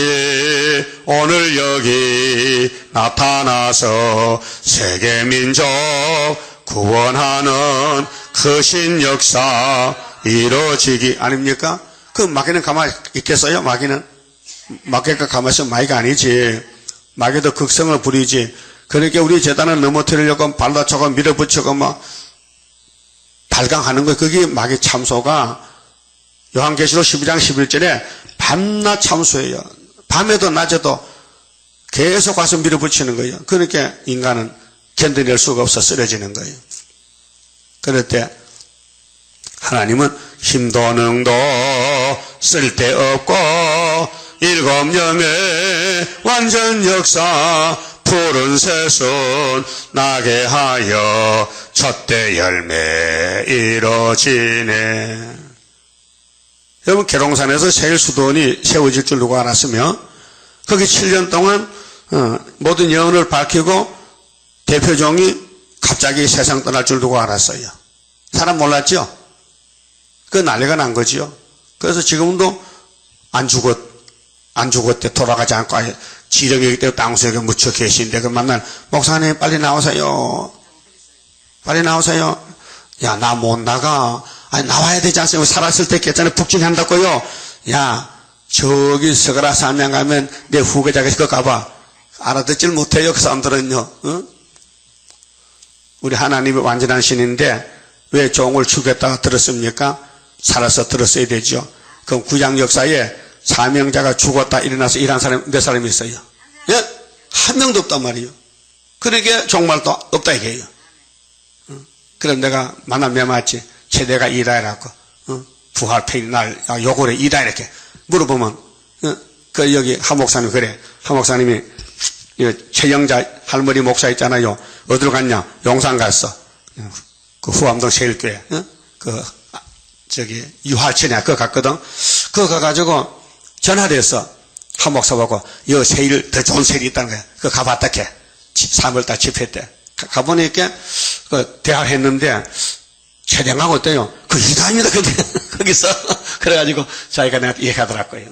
오늘 여기 나타나서 세계 민족 구원하는 크신 역사 이루어지기 아닙니까? 그 마귀는 가만히 있겠어요? 마귀가 가만히 있으면 마귀가 아니지. 마귀도 극성을 부리지. 그러니까 우리 재단을 넘어뜨리려고 발라쳐고 밀어붙이고 막 발광하는 거예요. 그게 마귀 참소가 요한계시록 12장 11절에 밤낮 참소예요. 밤에도 낮에도 계속 와서 밀어붙이는 거예요. 그러니까 인간은 견뎌낼 수가 없어 쓰러지는 거예요. 그럴 때 하나님은 힘도 능도 쓸데없고 일곱 영의 완전 역사 푸른 새순 나게 하여 첫대 열매 이루어지네. 여러분, 계룡산에서 세일 수도원이 세워질 줄 누가 알았으며 거기 7년 동안 모든 영혼을 밝히고 대표종이 갑자기 세상 떠날 줄 누가 알았어요? 사람 몰랐죠? 그 난리가 난 거지요. 그래서 지금도 안 죽었대. 돌아가지 않고 지령이기 때문에 땅속에 묻혀 계신데 그 만날 목사님 빨리 나오세요. 빨리 나오세요. 야, 나 못 나가. 아니, 나와야 되지 않습니까? 살았을 때 괜찮아 북진한다고요. 야, 저기 서가라 산명 가면 내 후계자가 그거 가봐. 알아듣질 못해요. 그 사람들은요. 응? 우리 하나님이 완전한 신인데 왜 종을 죽였다가 들었습니까? 살아서 들었어야 되죠. 그럼 구약 역사에 사명자가 죽었다 일어나서 일한 사람 몇 사람이 있어요? 예? 한 명도 없단 말이에요. 그러니까 종말도 없다 이게요. 그럼 내가 만나면 맞지. 최대가 이다라고. 부활패인 날 요거래 이다 이렇게 물어보면 그 여기 한 목사님 그래. 한 목사님이 최영자 할머니 목사 있잖아요. 어디로 갔냐? 용산 갔어. 그 후암동 세일교회. 저기 유할천이야. 그거 갔거든. 그거 가가지고 전화를 했어. 한 목사 보고 여 세일 더 좋은 세일이 있다는 거야. 그거 가봤다 캐. 3월달 집회 때 가보니까 그 대화했는데 최대강하고 어때요? 그 이단입니다. 거기서 그래가지고 자기가 내가 얘기하더라고요.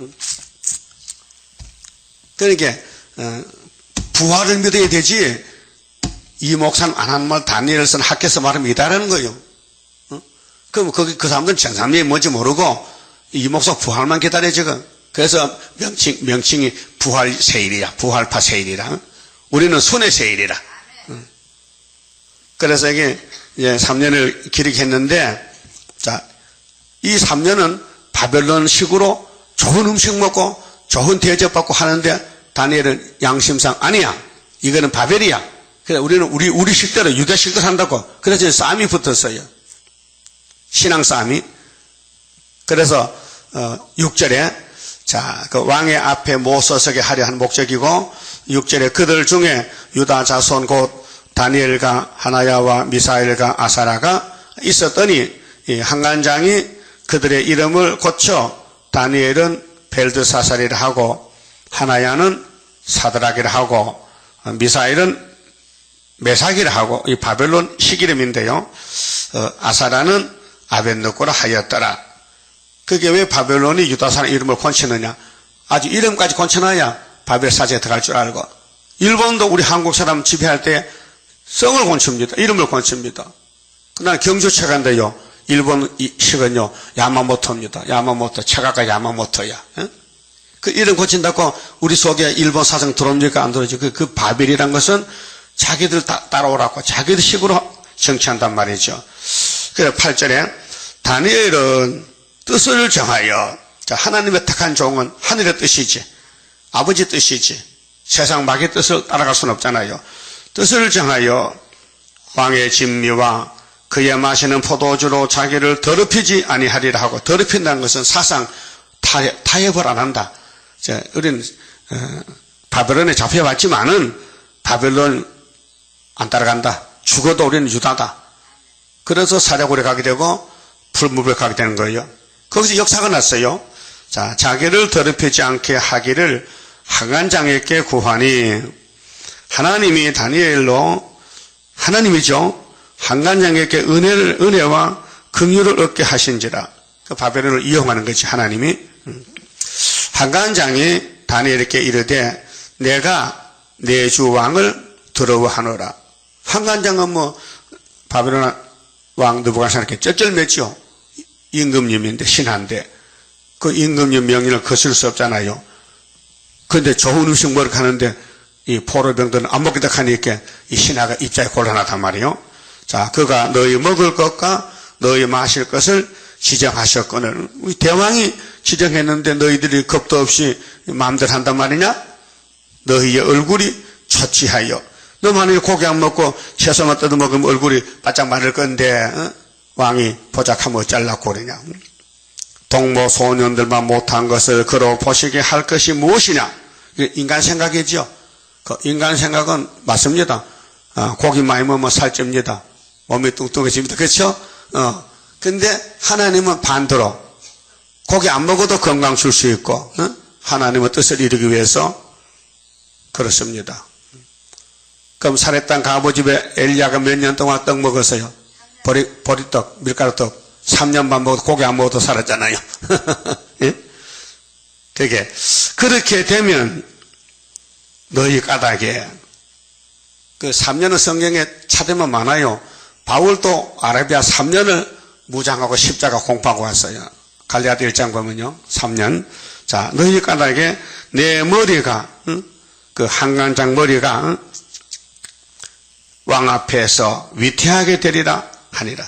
그러니까 부활을 믿어야 되지. 이 목사는 안 한 말 다니엘을 쓴 학교에서 말하면 이다라는 거예요. 그럼 그 사람들은 정상이 뭔지 모르고 이 목사 부활만 기다려 지금. 그래서 명칭이 부활 세일이야. 부활파 세일이라. 우리는 순회 세일이라. 그래서 이게 이제 3년을 기르게 했는데, 자, 이 3년은 바벨론식으로 좋은 음식 먹고 좋은 대접받고 하는데 다니엘은 양심상 아니야. 이거는 바벨이야. 그래 우리는 우리 식대로 유대식대로 한다고. 그래서 싸움이 붙었어요. 신앙싸움이. 그래서 6절에 자, 그 왕의 앞에 못 서서게 하려 한 목적이고 6절에 그들 중에 유다 자손 곧 다니엘과 하나야와 미사엘과 아사라가 있었더니 이 한간장이 그들의 이름을 고쳐 다니엘은 벨드사살이라 하고 하나야는 사드락이라 하고 미사엘은 메삭이라 하고 이 바벨론 시기름인데요. 아사라는 아벤느고라 하였더라. 그게 왜 바벨론이 유다 사람 이름을 건치느냐? 아주 이름까지 건쳐놔야 바벨 사제에 들어갈 줄 알고. 일본도 우리 한국 사람 지배할 때 성을 건칩니다. 이름을 건칩니다. 그러나 경주체가인데요. 일본식은요 야마모토입니다. 야마모토, 체가가 야마모토야. 그 이름 고친다고 우리 속에 일본 사정 들어옵니까? 안 들어오죠. 그 바벨이란 것은 자기들 따라오라고 자기들 식으로 정치한단 말이죠. 그래서 8절에 다니엘은 뜻을 정하여, 자, 하나님의 택한 종은 하늘의 뜻이지, 아버지 뜻이지, 세상 마귀의 뜻을 따라갈 수는 없잖아요. 뜻을 정하여 왕의 진미와 그의 마시는 포도주로 자기를 더럽히지 아니하리라 하고, 더럽힌다는 것은 사상 타협을 안 한다. 자, 우리는 바벨론에 잡혀왔지만은 바벨론 안 따라간다. 죽어도 우리는 유다다. 그래서 사자굴에 가게 되고 풀무불에 가게 되는 거예요. 거기서 역사가 났어요. 자, 자기를 더럽히지 않게 하기를 한간장에게 구하니 하나님이 다니엘로, 하나님이죠, 한간장에게 은혜와 긍휼을 얻게 하신지라. 그 바벨론을 이용하는 거지, 하나님이. 한간장이 다니엘에게 이르되 내가 내 주 왕을 두려워하노라. 한간장은 뭐 바벨론 왕 느부갓네살에게 쩔쩔맸죠. 임금님인데, 신한데 그 임금님 명령을 거슬 수 없잖아요. 그런데 좋은 음식 먹으러 가는데 이 포로병들은 안 먹겠다 하니까 이 신하가 입장이 곤란하단 말이에요. 자, 그가 너희 먹을 것과 너희 마실 것을 지정하셨거늘. 우리 대왕이 지정했는데 너희들이 겁도 없이 마음대로 한단 말이냐? 너희의 얼굴이 초치하여, 너 만약에 고기 안 먹고 채소만 뜯어 먹으면 얼굴이 바짝 마를 건데 왕이 보작하면 어쩌려고 그러냐? 동무 소년들만 못한 것을 그로 보시게 할 것이 무엇이냐? 이게 인간 생각이죠. 그 인간 생각은 맞습니다. 고기 많이 먹으면 살찝니다. 몸이 뚱뚱해집니다. 그렇죠? 근데 하나님은 반대로 고기 안 먹어도 건강 줄 수 있고, 하나님의 뜻을 이루기 위해서 그렇습니다. 그럼 사렙 땅 가보집에 엘리야가 몇 년 동안 떡 먹었어요? 보리떡, 밀가루떡. 3년 반 먹어도 고기 안 먹어도 살았잖아요. 예? 그렇게 되면 너희 까닭에, 그 3년은 성경에 찾으면 많아요. 바울도 아라비아 3년을 무장하고 십자가 공부하고 왔어요. 갈라디아 1장 보면요. 3년. 자, 너희 까닭에 내 머리가, 그 한간장 머리가 왕 앞에서 위태하게 되리라 하니라.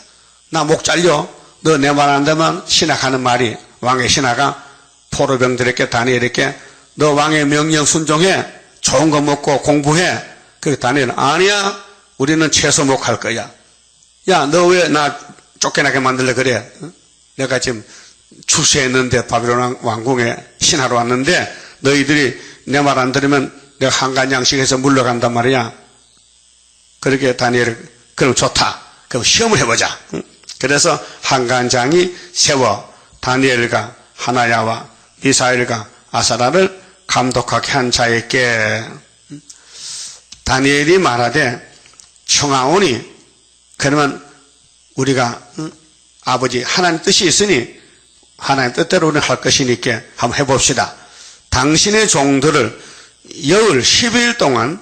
나 목 잘려. 너 내 말 안 되면 신하가는 말이, 왕의 신하가 포로병들에게, 다니엘에게 너 왕의 명령 순종해, 좋은 거 먹고 공부해. 그 다니엘은 아니야, 우리는 채소 목할 거야. 야, 너 왜 나 쫓겨나게 만들래 그래? 내가 지금 출세했는데 바빌론 왕궁에 신하로 왔는데 너희들이 내 말 안 들으면 내가 한간 양식에서 물러간단 말이야. 그렇게 다니엘, 그럼 좋다. 그럼 시험을 해보자. 그래서 한간장이 세워 다니엘과 하나야와 미사엘과 아사라를 감독하게 한 자에게, 다니엘이 말하되 청하오니, 그러면 우리가 아버지 하나님 뜻이 있으니 하나님 뜻대로 우리는 할 것이니까 한번 해봅시다. 당신의 종들을 열 10일 동안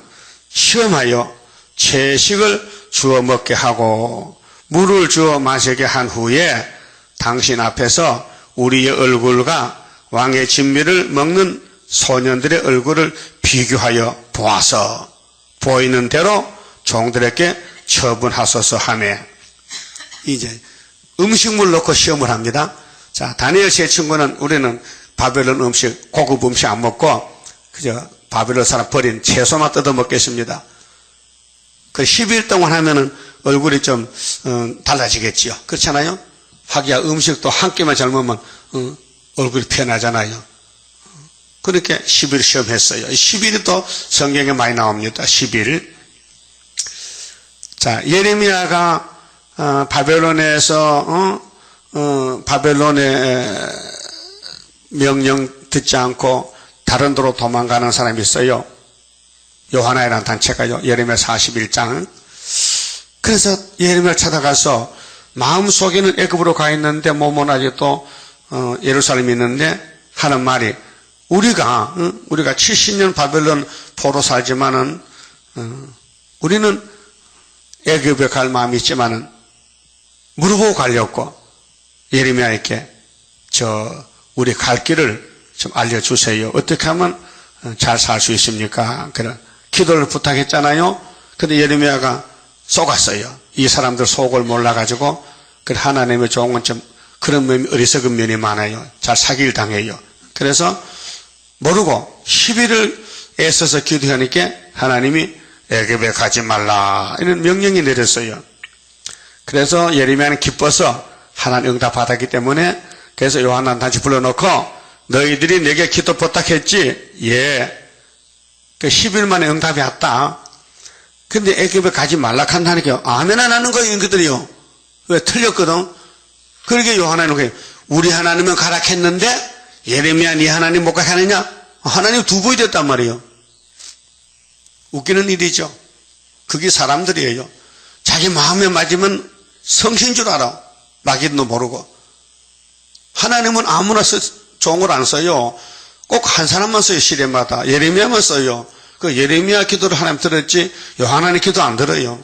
시험하여 채식을 주어 먹게 하고 물을 주어 마시게 한 후에 당신 앞에서 우리의 얼굴과 왕의 진미를 먹는 소년들의 얼굴을 비교하여 보아서 보이는 대로 종들에게 처분하소서 하며, 이제 음식물 넣고 시험을 합니다. 자, 다니엘 세 친구는 우리는 바벨론 음식, 고급 음식 안 먹고 그저 바벨론 사람 버린 채소만 뜯어 먹겠습니다. 그 10일 동안 하면은 얼굴이 좀 달라지겠지요. 그렇잖아요? 하기야 음식도 한 끼만 젊으면 얼굴이 변하잖아요. 그렇게 10일 시험했어요. 10일이 또 성경에 많이 나옵니다. 10일. 자, 예레미야가 바벨론에서 바벨론의 명령 듣지 않고 다른 데로 도망가는 사람이 있어요. 요하나이라는 단체가요. 예레미야 41장. 그래서 예레미야를 찾아가서 마음속에는 애굽으로 가 있는데 몸은 아직도 예루살렘에 있는데 하는 말이 우리가 70년 바벨론 포로 살지만은 우리는 애굽에 갈 마음이 있지만은 물어보고 가려고 예레미야에게 우리 갈 길을 좀 알려주세요. 어떻게 하면 잘 살 수 있습니까? 그런 기도를 부탁했잖아요. 근데 예레미야가 속았어요. 이 사람들 속을 몰라가지고 하나님의 좋은 건 좀 그런 면이 어리석은 면이 많아요. 잘 사기를 당해요. 그래서 모르고 10일을 애써서 기도하니까 하나님이 애굽에 가지 말라 이런 명령이 내렸어요. 그래서 예레미야는 기뻐서 하나님 응답 받았기 때문에 그래서 요한을 다시 불러놓고 너희들이 내게 기도 부탁했지? 예. 그 10일 만에 응답이 왔다. 근데 애굽에 가지 말라 한다니까 아멘 안 하는 거예요, 인그들이요. 왜? 틀렸거든. 그러게 요한은 거예요. 우리 하나님은 가라 했는데 예레미야 네 하나님 못 가게 하느냐? 하나님 두 번이 됐단 말이에요. 웃기는 일이죠. 그게 사람들이에요. 자기 마음에 맞으면 성신 줄 알아. 마귀도 모르고. 하나님은 아무나 종을 안 써요. 꼭 한 사람만 써요. 시대마다. 예레미야만 써요. 그 예레미야 기도를 하나님 들었지 요한의 기도 안 들어요.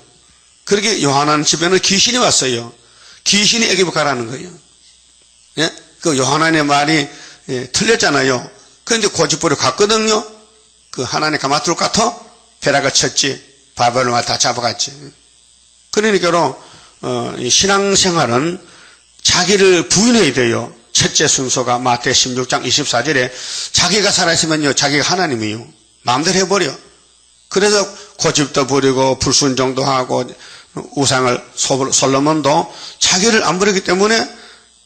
그렇게 요한 집에는 귀신이 왔어요. 귀신이 애굽에 가라는 거예요. 예? 그 요한의 말이 틀렸잖아요. 그런데 고집부려 갔거든요. 그 하나님 가마둘 같아 벼락을 쳤지. 바벨론을 다 잡아갔지. 그러니까 신앙생활은 자기를 부인해야 돼요. 첫째 순서가 마태 16장 24절에 자기가 살아있으면요 자기가 하나님이요. 마음대로 해버려. 그래서 고집도 부리고 불순종도 하고 우상을 솔로몬도 자기를 안 부리기 때문에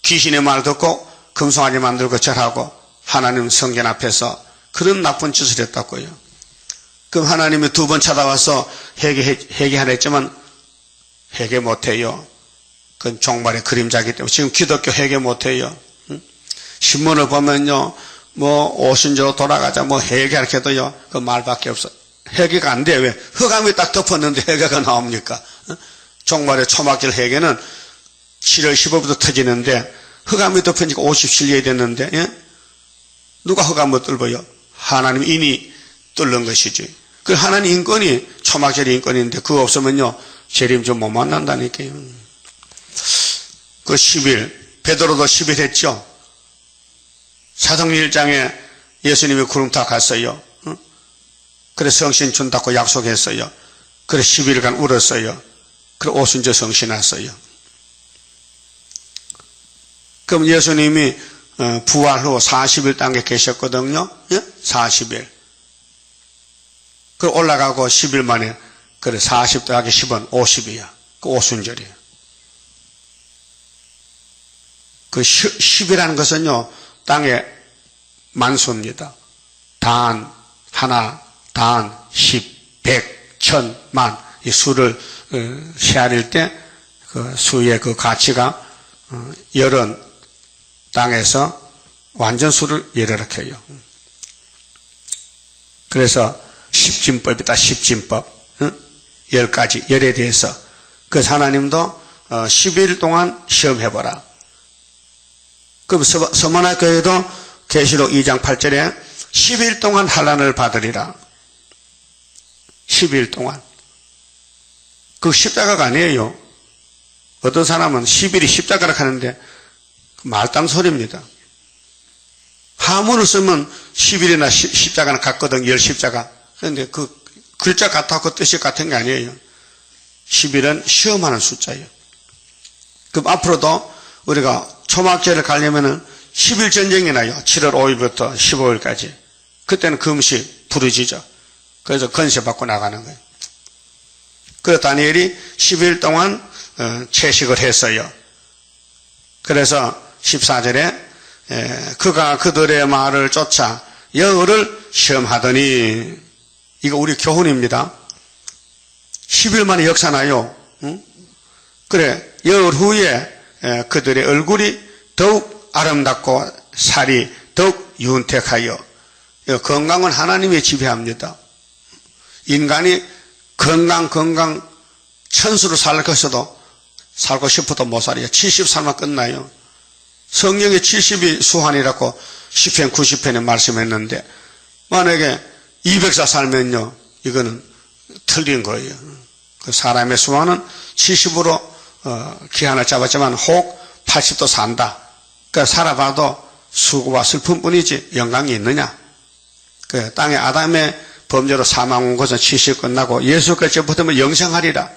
귀신의 말 듣고 금송아지 만들고 절하고 하나님 성전 앞에서 그런 나쁜 짓을 했다고요. 그럼 하나님이 두 번 찾아와서 회개하라 했지만 회개 못해요. 그건 종말의 그림자이기 때문에 지금 기독교 회개 못해요. 신문을 보면요 오순절 돌아가자 회개할 해도요 그 말밖에 없어. 회개가 안 돼. 왜? 흑암이 딱 덮었는데 회개가 나옵니까? 종말의 초막절 회개는 7월 15일부터 터지는데 흑암이 덮으니까 57일이 됐는데 누가 흑암을 뚫어요? 하나님 인이 뚫는 것이지. 그 하나님 인권이 초막절 인권인데 그거 없으면요 재림 좀 못 만난다니까요. 그 10일 베드로도 10일 했죠. 사도행전 1장에 예수님이 구름 타 갔어요. 그래서 성신 준다고 약속했어요. 그래서 10일간 울었어요. 그래서 오순절 성신했어요. 그럼 예수님이 부활 후 40일 땅에 계셨거든요. 40일. 그 올라가고 10일 만에 그래 40 더하기 10은 50이야. 그 오순절이에요. 그 10이라는 것은요 땅의 만수입니다. 단, 하나, 단, 10, 100, 1000, 만. 이 수를 헤아릴 때 그 수의 그 가치가 열은 땅에서 완전 수를 예르륵 해요. 그래서 십진법이다. 십진법. 10가지 열에 대해서. 그래서 하나님도 10일 동안 시험해보라. 그럼 서머나 교회도 계시록 2장 8절에 10일 동안 환난을 받으리라. 10일 동안. 그 십자가가 아니에요. 어떤 사람은 10일이 십자가라 하는데 말단 소리입니다. 하문을 쓰면 10일이나 십자가는 같거든. 열 십자가. 그런데 그 글자 같다고 그 뜻이 같은 게 아니에요. 10일은 시험하는 숫자예요. 그럼 앞으로도 우리가 초막절을 가려면은 10일 전쟁이 나요. 7월 5일부터 15일까지. 그때는 금식 부르짖어. 그래서 건세 받고 나가는 거예요. 그래서 다니엘이 10일 동안 채식을 했어요. 그래서 14절에 그가 그들의 말을 쫓아 여호를 시험하더니, 이거 우리 교훈입니다. 10일 만에 역사나요. 응? 그래, 여흘 후에 그들의 얼굴이 더욱 아름답고 살이 더욱 윤택하여, 건강은 하나님이 지배합니다. 인간이 건강 천수로 살 것이도 살고 싶어도 못 살아요. 70살만 끝나요. 성경에 70이 수한이라고 시편 90편에 말씀했는데, 만약에 200살 살면요, 이거는 틀린 거예요. 그 사람의 수한은 70으로 기한을 잡았지만 혹 80도 산다. 그러니까 살아봐도 수고와 슬픔뿐이지 영광이 있느냐. 그 땅에 아담의 범죄로 사망 온 것은 70 끝나고 예수께서 붙으면 영생하리라.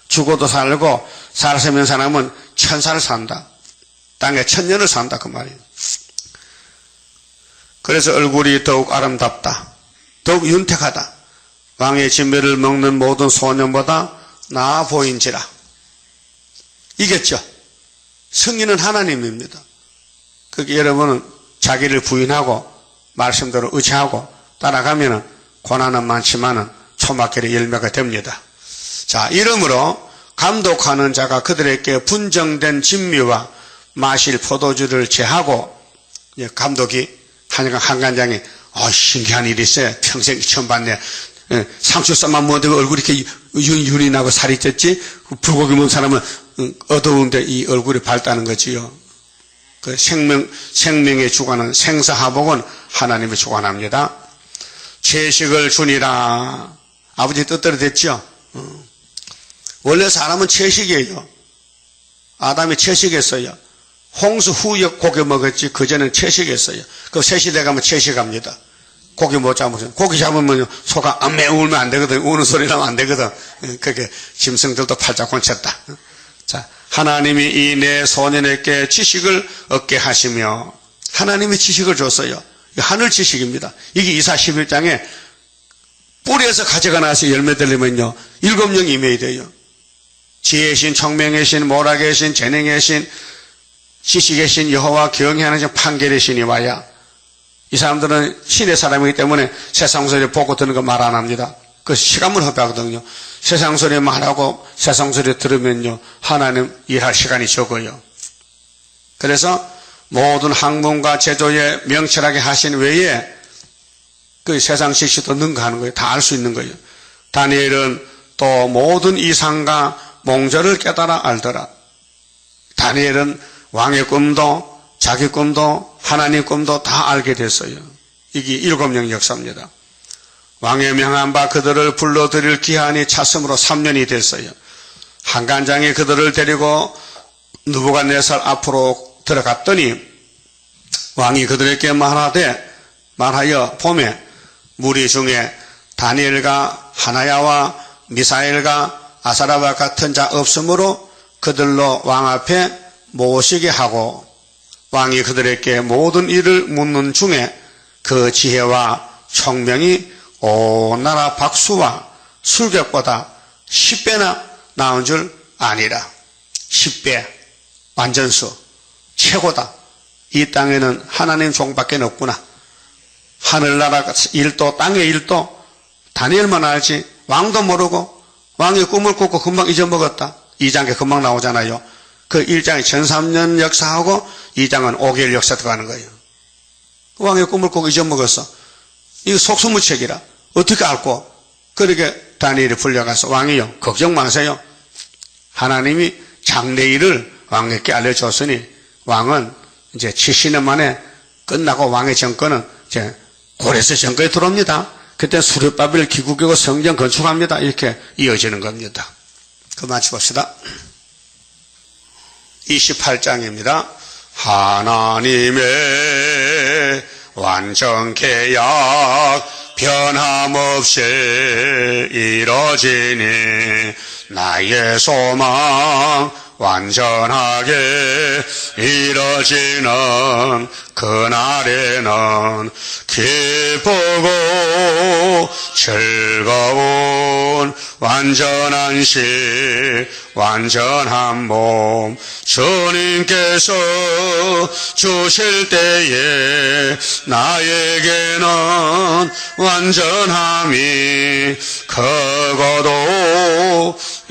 죽어도 살고 살았으면 사람은 천사를 산다. 땅에 천년을 산다 그 말이에요. 그래서 얼굴이 더욱 아름답다. 더욱 윤택하다. 왕의 진미를 먹는 모든 소년보다 나아 보인지라. 이겠죠. 승리는 하나님입니다. 그게 여러분은 자기를 부인하고 말씀대로 의지하고 따라가면 고난은 많지만은 초막결의 열매가 됩니다. 자, 이러므로 감독하는 자가 그들에게 분정된 진미와 마실 포도주를 제하고, 감독이 한 간장이 신기한 일이 있어요. 평생 처음 봤네. 상추쌈만 먹어도 얼굴이 이렇게 윤이 나고 살이 쪘지. 불고기 먹는 사람은 어두운데 이 얼굴이 밝다는 거지요. 그 생명의 주관은 생사화복은 하나님의 주관합니다. 채식을 주니라. 아버지 뜻대로 됐죠. 원래 사람은 채식이에요. 아담이 채식했어요. 홍수 후에 고기 먹었지 그전에는 채식했어요. 그 새시대 가면 채식합니다. 고기 못 잡으면, 고기 잡으면 소가 울면 안 되거든. 우는 소리 나면 안 되거든. 그렇게 짐승들도 팔자 곤쳤다. 자, 하나님이 이 내 소년에게 지식을 얻게 하시며, 하나님이 지식을 줬어요. 하늘 지식입니다. 이게 이사 11장에 뿌리에서 가지가 나서 열매 들리면요, 7명 임해야 돼요. 지혜의 신, 청명의 신, 모락의 신, 재능의 신, 지식의 신, 여호와 경외하는 신, 판결의 신이 와야. 이 사람들은 신의 사람이기 때문에 세상 소리 보고 듣는 거 말 안 합니다. 그 시간을 허비하거든요. 세상 소리 말하고 세상 소리 들으면요, 하나님 일할 시간이 적어요. 그래서 모든 학문과 제조에 명철하게 하신 외에 그 세상 지식도 능가하는 거예요. 다 알 수 있는 거예요. 다니엘은 또 모든 이상과 몽절을 깨달아 알더라. 다니엘은 왕의 꿈도 자기 꿈도 하나님 꿈도 다 알게 됐어요. 이게 7년 역사입니다. 왕의 명한 바 그들을 불러들일 기한이 찼으므로 3년이 됐어요. 한간장이 그들을 데리고 느부갓네살 앞으로 들어갔더니 왕이 그들에게 말하여 봄에 무리 중에 다니엘과 하나야와 미사엘과 아사라와 같은 자 없으므로 그들로 왕 앞에 모시게 하고, 왕이 그들에게 모든 일을 묻는 중에 그 지혜와 총명이 온 나라 박수와 술객보다 10배나 나은 줄 아니라. 10배 완전수 최고다. 이 땅에는 하나님 종밖에 없구나. 하늘나라 일도 땅의 일도 다니엘만 알지 왕도 모르고 왕이 꿈을 꾸고 금방 잊어먹었다. 2장에 금방 나오잖아요. 그 1장이 1300년 역사하고 2장은 5개월 역사 들어가는 거예요. 왕의 꿈을 꾸고 잊어먹었어. 이거 속수무책이라. 어떻게 알고? 그렇게 다니엘이 불려가서 왕이요, 걱정 마세요. 하나님이 장래일을 왕에게 알려줬으니 왕은 이제 70년 만에 끝나고 왕의 정권은 이제 고레스 정권에 들어옵니다. 그때 수르바벨 기국이고 성전 건축합니다. 이렇게 이어지는 겁니다. 그만 봅시다. 28장입니다. 하나님의 완전 계약 변함없이 이뤄지니 나의 소망 완전하게 이뤄지는 그날에는 기쁘고 즐거운 완전한 식 완전한 몸 주님께서 주실 때에 나에게는 완전함이 크고도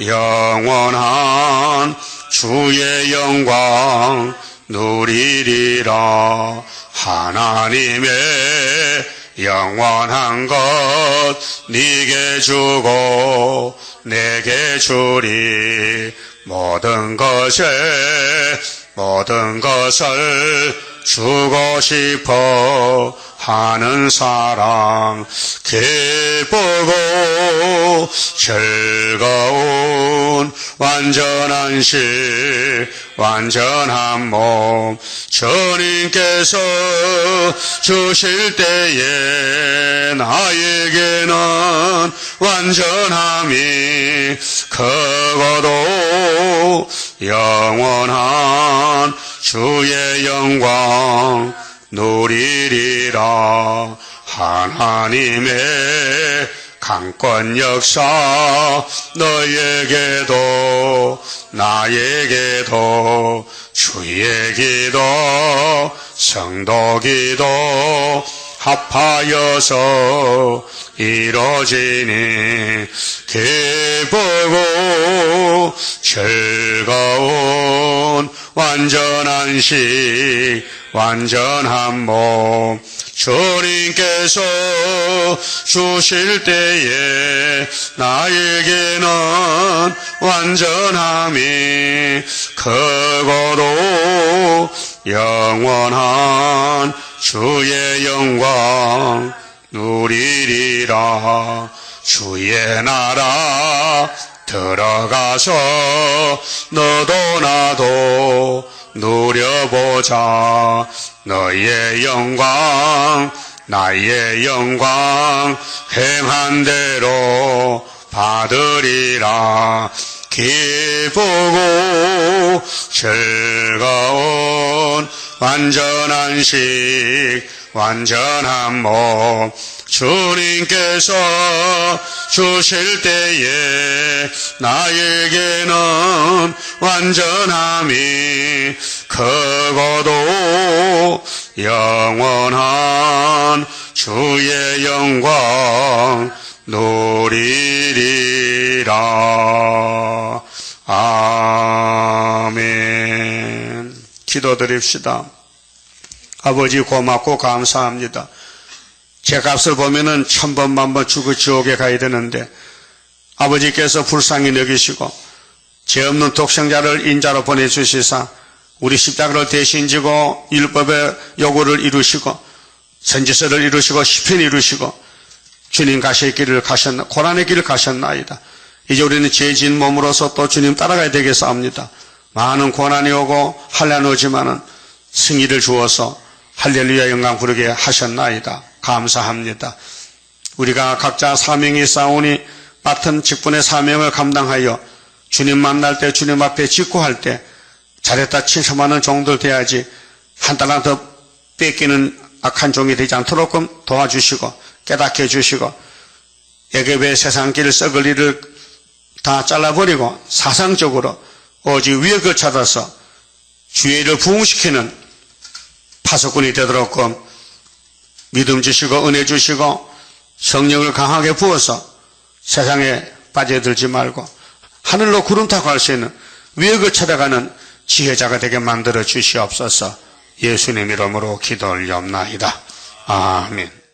영원한 주의 영광 누리리라. 하나님의 영원한 것 네게 주고 내게 주리. 모든 것을 주고 싶어 하는 사랑 기쁘고 즐거운 완전한 식 완전한 몸 주님께서 주실 때에 나에게는 완전함이 크고도 영원한 주의 영광 누리리라. 하나님의 강권 역사 너에게도 나에게도 주의 기도 성도 기도 합하여서 이루어지니 기쁘고 즐거운 완전한 식 완전한 몸 주님께서 주실 때에 나에게는 완전함이 크고도 영원한 주의 영광 누리리라. 주의 나라 들어가서 너도 나도 누려보자. 너의 영광 나의 영광 행한 대로 받으리라. 기쁘고 즐거운 완전한 식 완전한 몸 주님께서 주실 때에 나에게는 완전함이 크고도 영원한 주의 영광 누리리라. 아멘. 기도드립시다. 아버지 고맙고 감사합니다. 제 값을 보면은 1000번 만번 죽어 지옥에 가야 되는데 아버지께서 불쌍히 여기시고 죄 없는 독생자를 인자로 보내주시사 우리 십자가를 대신 지고 율법의 요구를 이루시고 선지서를 이루시고 시편 이루시고 주님 가실 길을 고난의 길을 가셨나이다. 이제 우리는 죄진 몸으로서 또 주님 따라가야 되겠사옵니다. 많은 고난이 오고 환난이 오지만은 승리를 주어서 할렐루야 영광 부르게 하셨나이다. 감사합니다. 우리가 각자 사명이 있사오니 맡은 직분의 사명을 감당하여 주님 만날 때 주님 앞에 직구할 때 잘했다 칭찬하는 종들 돼야지 한 달랑 더 뺏기는 악한 종이 되지 않도록 도와주시고 깨닫게 해주시고 애굽의 세상길 썩을 일을 다 잘라버리고 사상적으로 오직 위역을 찾아서 주의 일을 부흥시키는 파수꾼이 되도록 믿음 주시고 은혜 주시고 성령을 강하게 부어서 세상에 빠져들지 말고 하늘로 구름 타고 갈 수 있는 위역을 찾아가는 지혜자가 되게 만들어 주시옵소서. 예수님 이름으로 기도 올리옵나이다. 아멘.